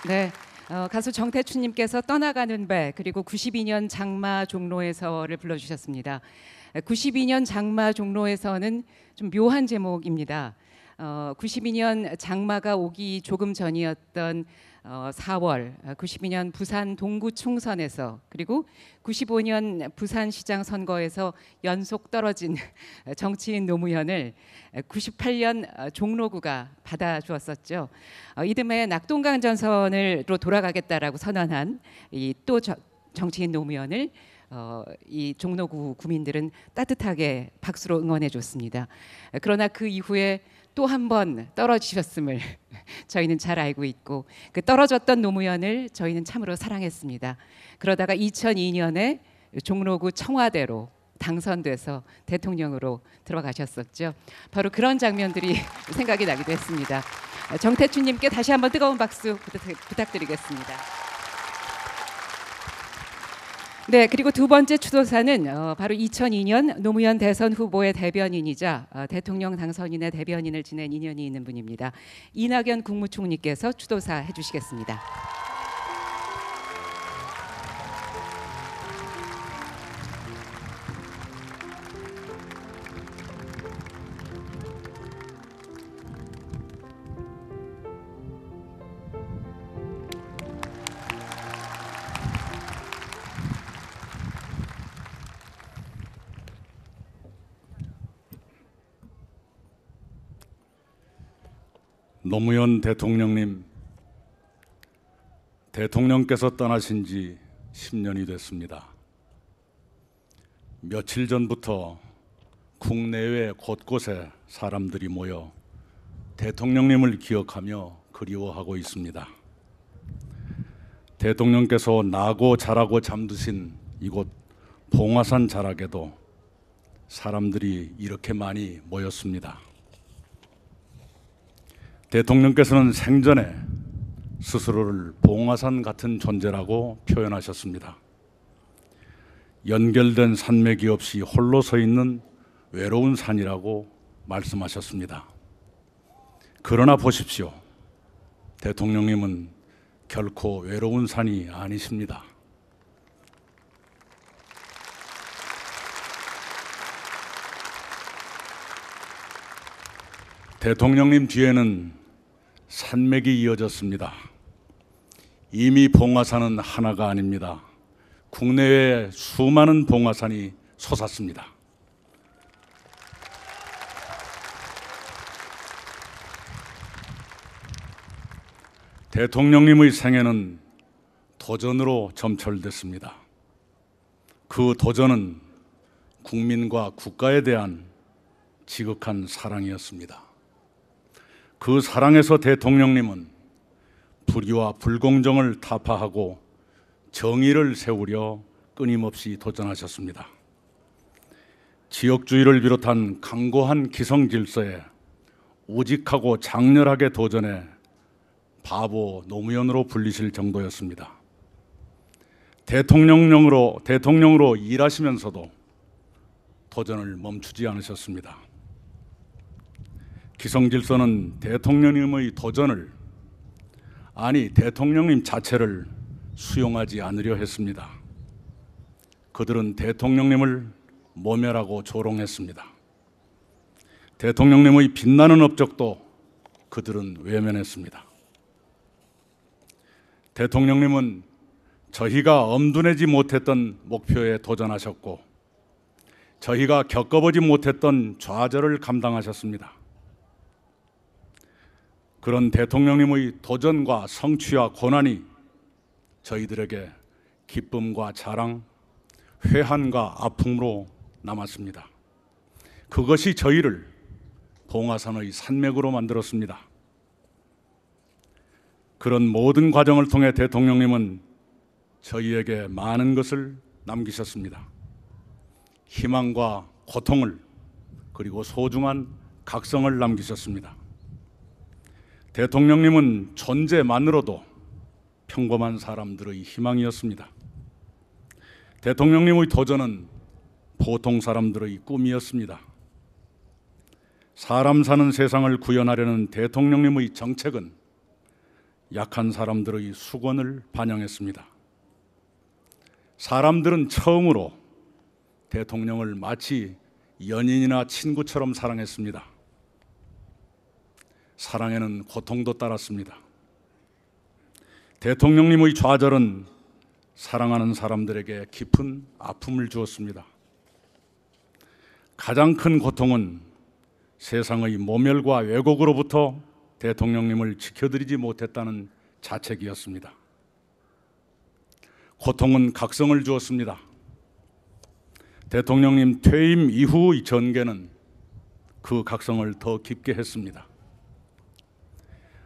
네, 가수 정태춘님께서 떠나가는 배 그리고 92년 장마 종로에서를 불러주셨습니다. 92년 장마 종로에서는 좀 묘한 제목입니다. 92년 장마가 오기 조금 전이었던 4월 92년 부산 동구 총선에서 그리고 95년 부산시장 선거에서 연속 떨어진 정치인 노무현을 98년 종로구가 받아주었었죠. 이듬해 낙동강 전선으로 돌아가겠다라고 선언한 이 또 정치인 노무현을 이 종로구 구민들은 따뜻하게 박수로 응원해 줬습니다. 그러나 그 이후에 또 한 번 떨어지셨음을 저희는 잘 알고 있고 그 떨어졌던 노무현을 저희는 참으로 사랑했습니다. 그러다가 2002년에 종로구 청와대로 당선돼서 대통령으로 들어가셨었죠. 바로 그런 장면들이 생각이 나기도 했습니다. 정태춘님께 다시 한번 뜨거운 박수 부탁드리겠습니다. 네, 그리고 두 번째 추도사는 바로 2002년 노무현 대선 후보의 대변인이자 대통령 당선인의 대변인을 지낸 인연이 있는 분입니다. 이낙연 국무총리께서 추도사 해주시겠습니다. 노무현 대통령님, 대통령께서 떠나신 지 10년이 됐습니다. 며칠 전부터 국내외 곳곳에 사람들이 모여 대통령님을 기억하며 그리워하고 있습니다. 대통령께서 나고 자라고 잠드신 이곳 봉화산 자락에도 사람들이 이렇게 많이 모였습니다. 대통령께서는 생전에 스스로를 봉화산 같은 존재라고 표현하셨습니다. 연결된 산맥이 없이 홀로 서 있는 외로운 산이라고 말씀하셨습니다. 그러나 보십시오. 대통령님은 결코 외로운 산이 아니십니다. 대통령님 뒤에는 산맥이 이어졌습니다. 이미 봉화산은 하나가 아닙니다. 국내외에 수많은 봉화산이 솟았습니다. 대통령님의 생애는 도전으로 점철됐습니다. 그 도전은 국민과 국가에 대한 지극한 사랑이었습니다. 그 사랑에서 대통령님은 불의와 불공정을 타파하고 정의를 세우려 끊임없이 도전하셨습니다. 지역주의를 비롯한 강고한 기성 질서에 우직하고 장렬하게 도전해 바보 노무현으로 불리실 정도였습니다. 대통령으로 일하시면서도 도전을 멈추지 않으셨습니다. 기성질서는 대통령님의 도전을, 아니 대통령님 자체를 수용하지 않으려 했습니다. 그들은 대통령님을 모멸하고 조롱했습니다. 대통령님의 빛나는 업적도 그들은 외면했습니다. 대통령님은 저희가 엄두내지 못했던 목표에 도전하셨고 저희가 겪어보지 못했던 좌절을 감당하셨습니다. 그런 대통령님의 도전과 성취와 고난이 저희들에게 기쁨과 자랑, 회한과 아픔으로 남았습니다. 그것이 저희를 봉화산의 산맥으로 만들었습니다. 그런 모든 과정을 통해 대통령님은 저희에게 많은 것을 남기셨습니다. 희망과 고통을, 그리고 소중한 각성을 남기셨습니다. 대통령님은 존재만으로도 평범한 사람들의 희망이었습니다. 대통령님의 도전은 보통 사람들의 꿈이었습니다. 사람 사는 세상을 구현하려는 대통령님의 정책은 약한 사람들의 수건을 반영했습니다. 사람들은 처음으로 대통령을 마치 연인이나 친구처럼 사랑했습니다. 사랑에는 고통도 따랐습니다. 대통령님의 좌절은 사랑하는 사람들에게 깊은 아픔을 주었습니다. 가장 큰 고통은 세상의 모멸과 왜곡으로부터 대통령님을 지켜드리지 못했다는 자책이었습니다. 고통은 각성을 주었습니다. 대통령님 퇴임 이후의 전개는 그 각성을 더 깊게 했습니다.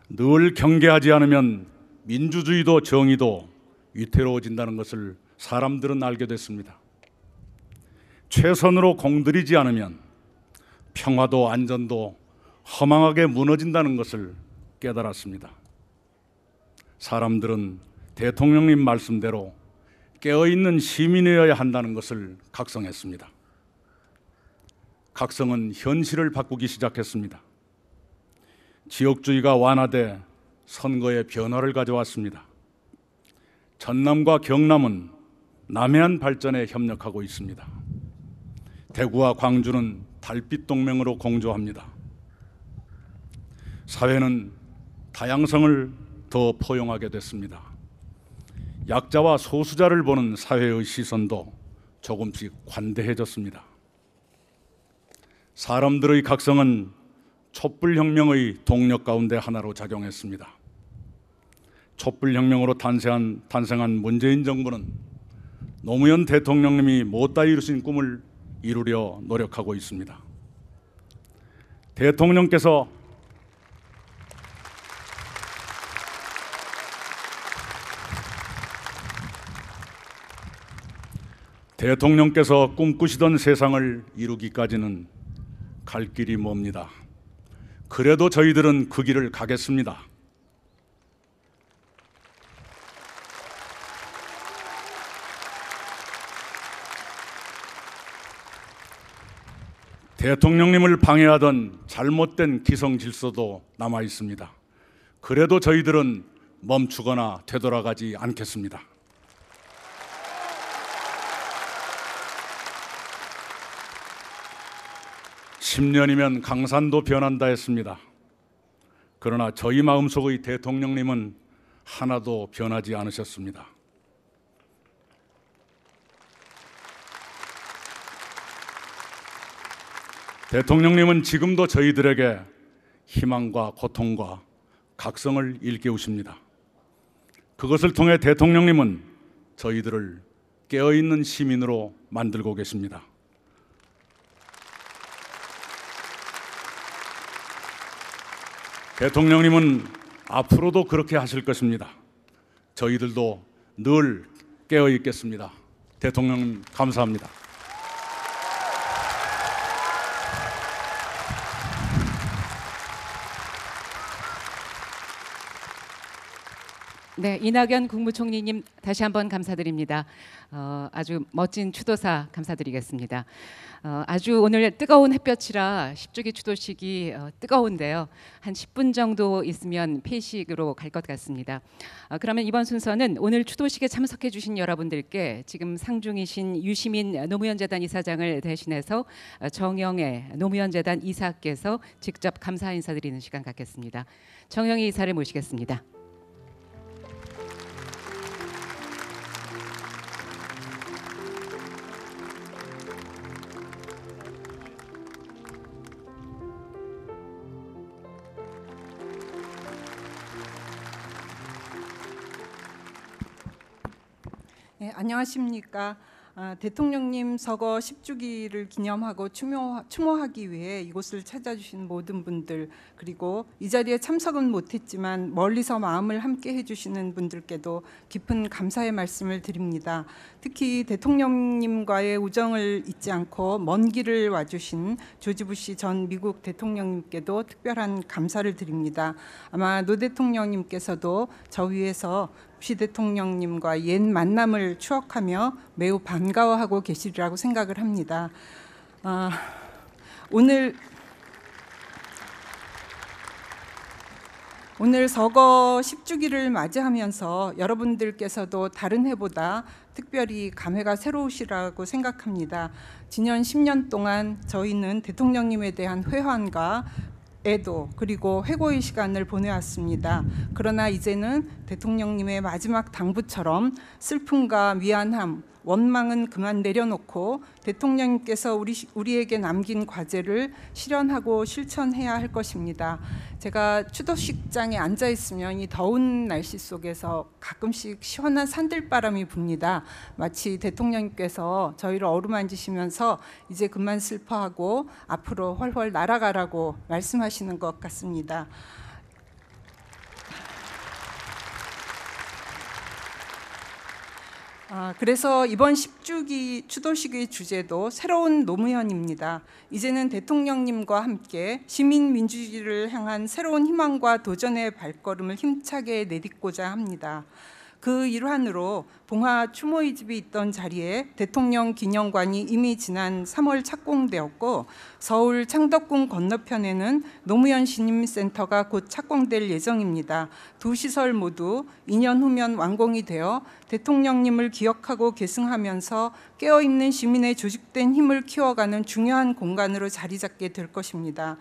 늘 경계하지 않으면 민주주의도 정의도 위태로워진다는 것을 사람들은 알게 됐습니다. 최선으로 공들이지 않으면 평화도 안전도 허망하게 무너진다는 것을 깨달았습니다. 사람들은 대통령님 말씀대로 깨어있는 시민이어야 한다는 것을 각성했습니다. 각성은 현실을 바꾸기 시작했습니다. 지역주의가 완화돼 선거에 변화를 가져왔습니다. 전남과 경남은 남해안 발전에 협력하고 있습니다. 대구와 광주는 달빛 동맹으로 공조합니다. 사회는 다양성을 더 포용하게 됐습니다. 약자와 소수자를 보는 사회의 시선도 조금씩 관대해졌습니다. 사람들의 각성은 촛불혁명의 동력 가운데 하나로 작용했습니다. 촛불혁명으로 탄생한 문재인 정부는 노무현 대통령님이 못다 이루신 꿈을 이루려 노력하고 있습니다. 대통령께서 꿈꾸시던 세상을 이루기까지는 갈 길이 멉니다. 그래도 저희들은 그 길을 가겠습니다. 대통령님을 방해하던 잘못된 기성 질서도 남아 있습니다. 그래도 저희들은 멈추거나 되돌아가지 않겠습니다. (10년이면) 강산도 변한다 했습니다. 그러나 저희 마음속의 대통령님은 하나도 변하지 않으셨습니다. 대통령님은 지금도 저희들에게 희망과 고통과 각성을 일깨우십니다. 그것을 통해 대통령님은 저희들을 깨어있는 시민으로 만들고 계십니다. 대통령님은 앞으로도 그렇게 하실 것입니다. 저희들도 늘 깨어 있겠습니다. 대통령 감사합니다. 네, 이낙연 국무총리님 다시 한번 감사드립니다. 아주 멋진 추도사 감사드리겠습니다. 아주 오늘 뜨거운 햇볕이라 10주기 추도식이 뜨거운데요. 한 10분 정도 있으면 폐식으로 갈 것 같습니다. 그러면 이번 순서는 오늘 추도식에 참석해 주신 여러분들께 지금 상중이신 유시민 노무현재단 이사장을 대신해서 정영애 노무현재단 이사께서 직접 감사 인사드리는 시간 갖겠습니다. 정영애 이사를 모시겠습니다. 네, 안녕하십니까. 대통령님 서거 10주기를 기념하고 추모하기 위해 이곳을 찾아주신 모든 분들, 그리고 이 자리에 참석은 못했지만 멀리서 마음을 함께 해주시는 분들께도 깊은 감사의 말씀을 드립니다. 특히 대통령님과의 우정을 잊지 않고 먼 길을 와주신 조지 부시 전 미국 대통령님께도 특별한 감사를 드립니다. 아마 노 대통령님께서도 저 위에서 부시 대통령님과 옛 만남을 추억하며 매우 반가워하고 계시리라고 생각을 합니다. 오늘 서거 10주기를 맞이하면서 여러분들께서도 다른 해보다 특별히 감회가 새로우시라고 생각합니다. 지난 10년 동안 저희는 대통령님에 대한 회환과 애도 그리고 회고의 시간을 보내왔습니다. 그러나 이제는 대통령님의 마지막 당부처럼 슬픔과 미안함, 원망은 그만 내려놓고 대통령님께서 우리에게 남긴 과제를 실현하고 실천해야 할 것입니다. 제가 추도식장에 앉아 있으면 이 더운 날씨 속에서 가끔씩 시원한 산들바람이 붑니다. 마치 대통령님께서 저희를 어루만지시면서 이제 그만 슬퍼하고 앞으로 훨훨 날아가라고 말씀하시는 것 같습니다. 그래서 이번 10주기 추도식의 주제도 새로운 노무현입니다. 이제는 대통령님과 함께 시민민주주의를 향한 새로운 희망과 도전의 발걸음을 힘차게 내딛고자 합니다. 그 일환으로 봉화 추모의 집이 있던 자리에 대통령 기념관이 이미 지난 3월 착공되었고, 서울 창덕궁 건너편에는 노무현 시민센터가 곧 착공될 예정입니다. 두 시설 모두 2년 후면 완공이 되어 대통령님을 기억하고 계승하면서 깨어있는 시민의 조직된 힘을 키워가는 중요한 공간으로 자리 잡게 될 것입니다.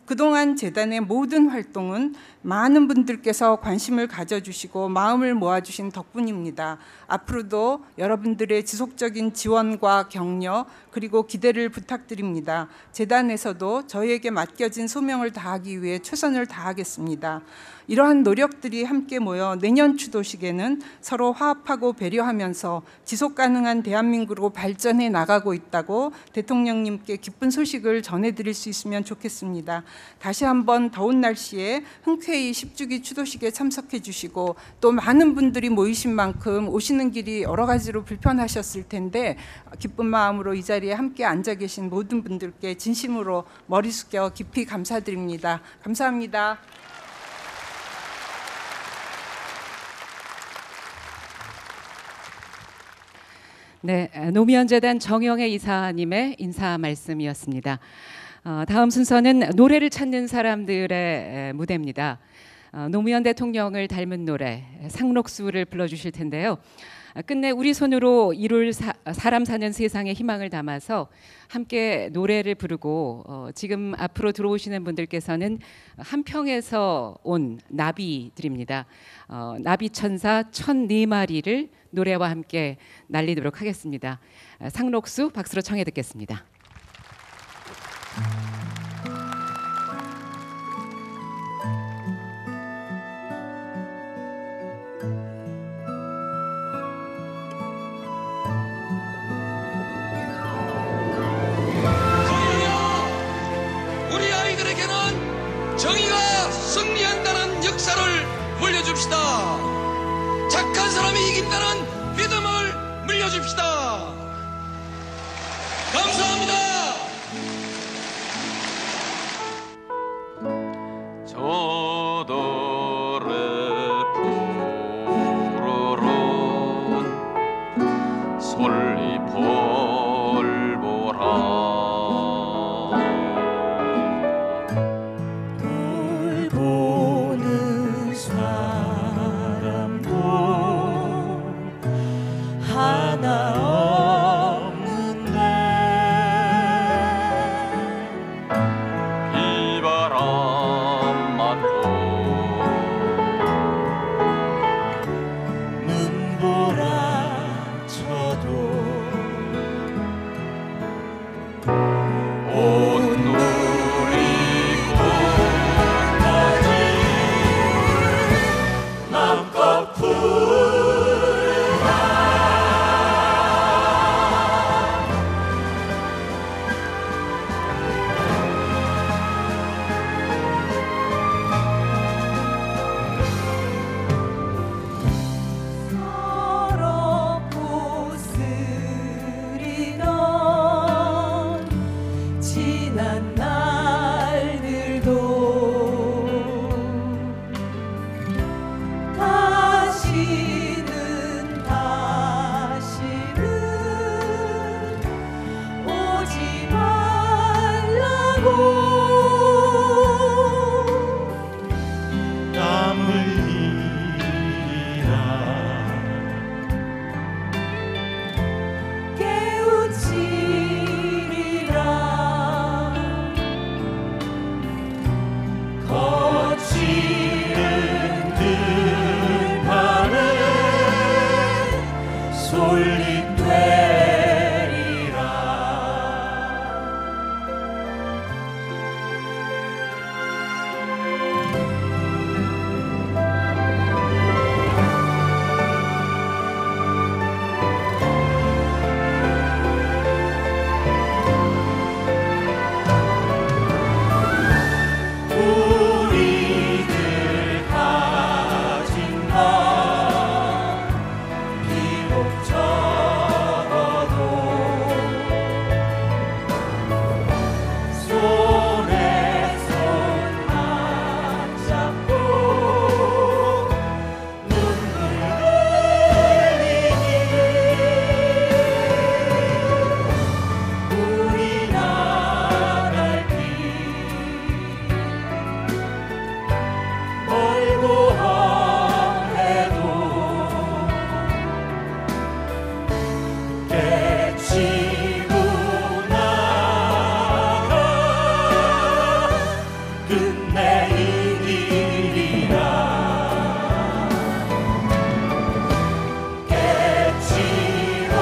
그동안 재단의 모든 활동은 많은 분들께서 관심을 가져주시고 마음을 모아주신 덕분입니다. 앞으로도 여러분들의 지속적인 지원과 격려 그리고 기대를 부탁드립니다. 재단에서도 저희에게 맡겨진 소명을 다하기 위해 최선을 다하겠습니다. 이러한 노력들이 함께 모여 내년 추도식에는 서로 화합하고 배려하면서 지속가능한 대한민국으로 발전해 나가고 있다고 대통령님께 기쁜 소식을 전해드릴 수 있으면 좋겠습니다. 다시 한번 더운 날씨에 흔쾌히 10주기 추도식에 참석해 주시고, 또 많은 분들이 모이신 만큼 오시는 길이 여러 가지로 불편하셨을 텐데 기쁜 마음으로 이 자리에 함께 앉아 계신 모든 분들께 진심으로 머리 숙여 깊이 감사드립니다. 감사합니다. 네, 노무현재단 정영애 이사님의 인사 말씀이었습니다. 다음 순서는 노래를 찾는 사람들의 무대입니다. 노무현 대통령을 닮은 노래 상록수를 불러주실 텐데요. 끝내 우리 손으로 이룰 사람 사는 세상의 희망을 담아서 함께 노래를 부르고, 지금 앞으로 들어오시는 분들께서는 한평에서 온 나비들입니다. 나비천사 1004마리를 노래와 함께 날리도록 하겠습니다. 상록수 박수로 청해 듣겠습니다. 우리 아이들에게는 정의가 승리한다는 역사를 물려줍시다. 착한 사람이 이긴다는 믿음을 알려줍시다. 감사합니다. 저들의 푸르른 솔잎벌보라 널 보는 사람도 하나 없는데 비바람만 눈보라쳐도 온누리 꽃까지 맘껏 부르라. 서럽고 쓰리던 지난 날들도 다시는 오지 말라고 땀 흘리라 깨우치리라 거칠은 들판에 솔잎되리라. 우리들 가진 것 비록 적어도 손에 손 맞잡고 눈물 흘리니 우리 나갈 길 멀고 험해도 깨치고 나가 끝내 이기리라. 깨치고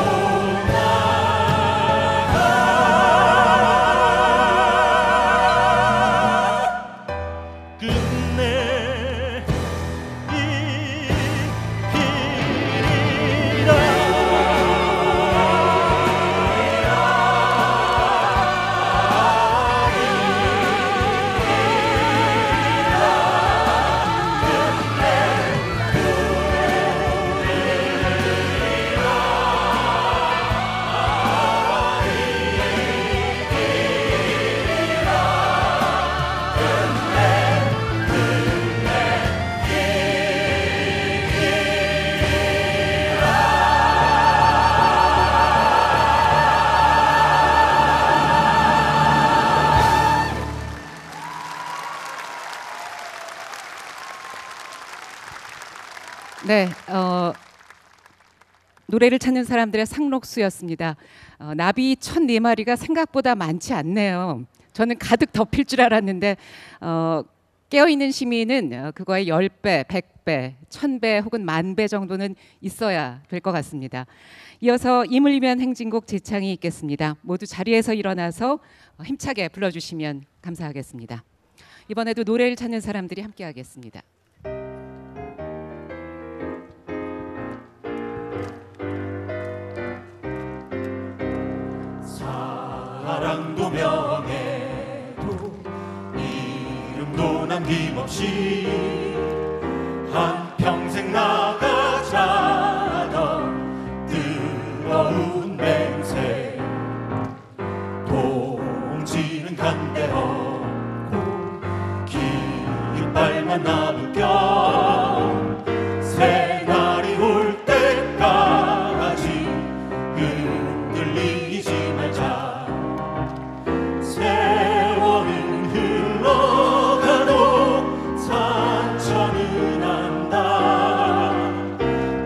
나가 끝내 네, 노래를 찾는 사람들의 상록수였습니다. 나비 1,004마리가 생각보다 많지 않네요. 저는 가득 덮일 줄 알았는데 깨어있는 시민은 그거의 10배, 100배, 1000배 혹은 10,000배 정도는 있어야 될 것 같습니다. 이어서 이물리면 행진곡 재창이 있겠습니다. 모두 자리에서 일어나서 힘차게 불러주시면 감사하겠습니다. 이번에도 노래를 찾는 사람들이 함께하겠습니다. 사랑도 명예도 이름도 남김없이 한평생 나가자던 뜨거운 흔들리지 말자. 세월은 흘러가도 상처는 안다.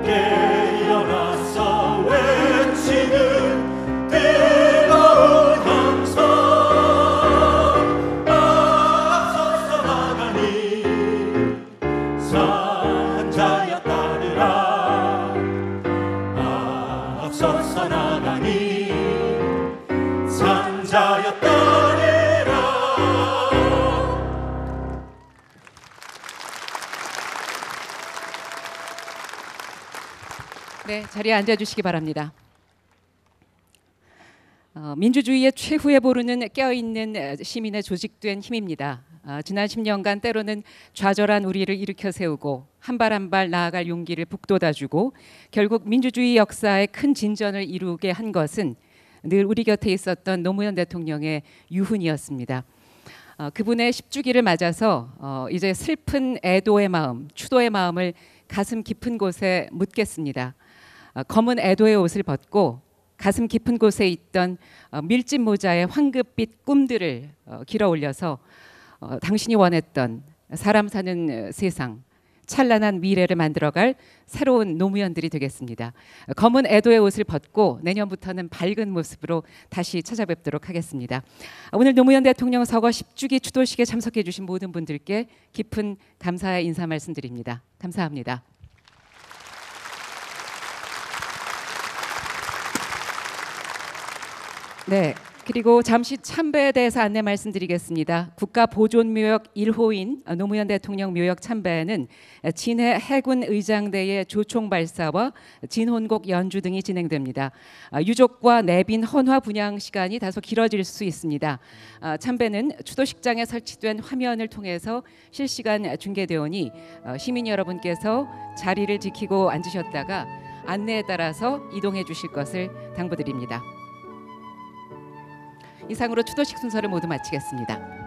깨어나서 외치는 뜨거운 함성. 앞서서 나가니 산자여 따르라. 앞서서 나가니 산자여 따르라. 네, 자리에 앉아주시기 바랍니다. 민주주의의 최후에 보르는 깨어있는 시민의 조직된 힘입니다. 지난 10년간 때로는 좌절한 우리를 일으켜 세우고 한 발 한 발 나아갈 용기를 북돋아주고 결국 민주주의 역사에 큰 진전을 이루게 한 것은 늘 우리 곁에 있었던 노무현 대통령의 유훈이었습니다. 그분의 10주기를 맞아서 이제 슬픈 애도의 마음, 추도의 마음을 가슴 깊은 곳에 묻겠습니다. 검은 애도의 옷을 벗고 가슴 깊은 곳에 있던 밀짚 모자의 황급빛 꿈들을 길어 올려서 당신이 원했던 사람 사는 세상, 찬란한 미래를 만들어갈 새로운 노무현들이 되겠습니다. 검은 애도의 옷을 벗고 내년부터는 밝은 모습으로 다시 찾아뵙도록 하겠습니다. 오늘 노무현 대통령 서거 10주기 추도식에 참석해 주신 모든 분들께 깊은 감사의 인사 말씀드립니다. 감사합니다. 네, 그리고 잠시 참배에 대해서 안내 말씀드리겠습니다. 국가보존묘역 1호인 노무현 대통령 묘역 참배에는 진해 해군 의장대의 조총 발사와 진혼곡 연주 등이 진행됩니다. 유족과 내빈 헌화 분향 시간이 다소 길어질 수 있습니다. 참배는 추도식장에 설치된 화면을 통해서 실시간 중계되오니 시민 여러분께서 자리를 지키고 앉으셨다가 안내에 따라서 이동해 주실 것을 당부드립니다. 이상으로 추도식 순서를 모두 마치겠습니다.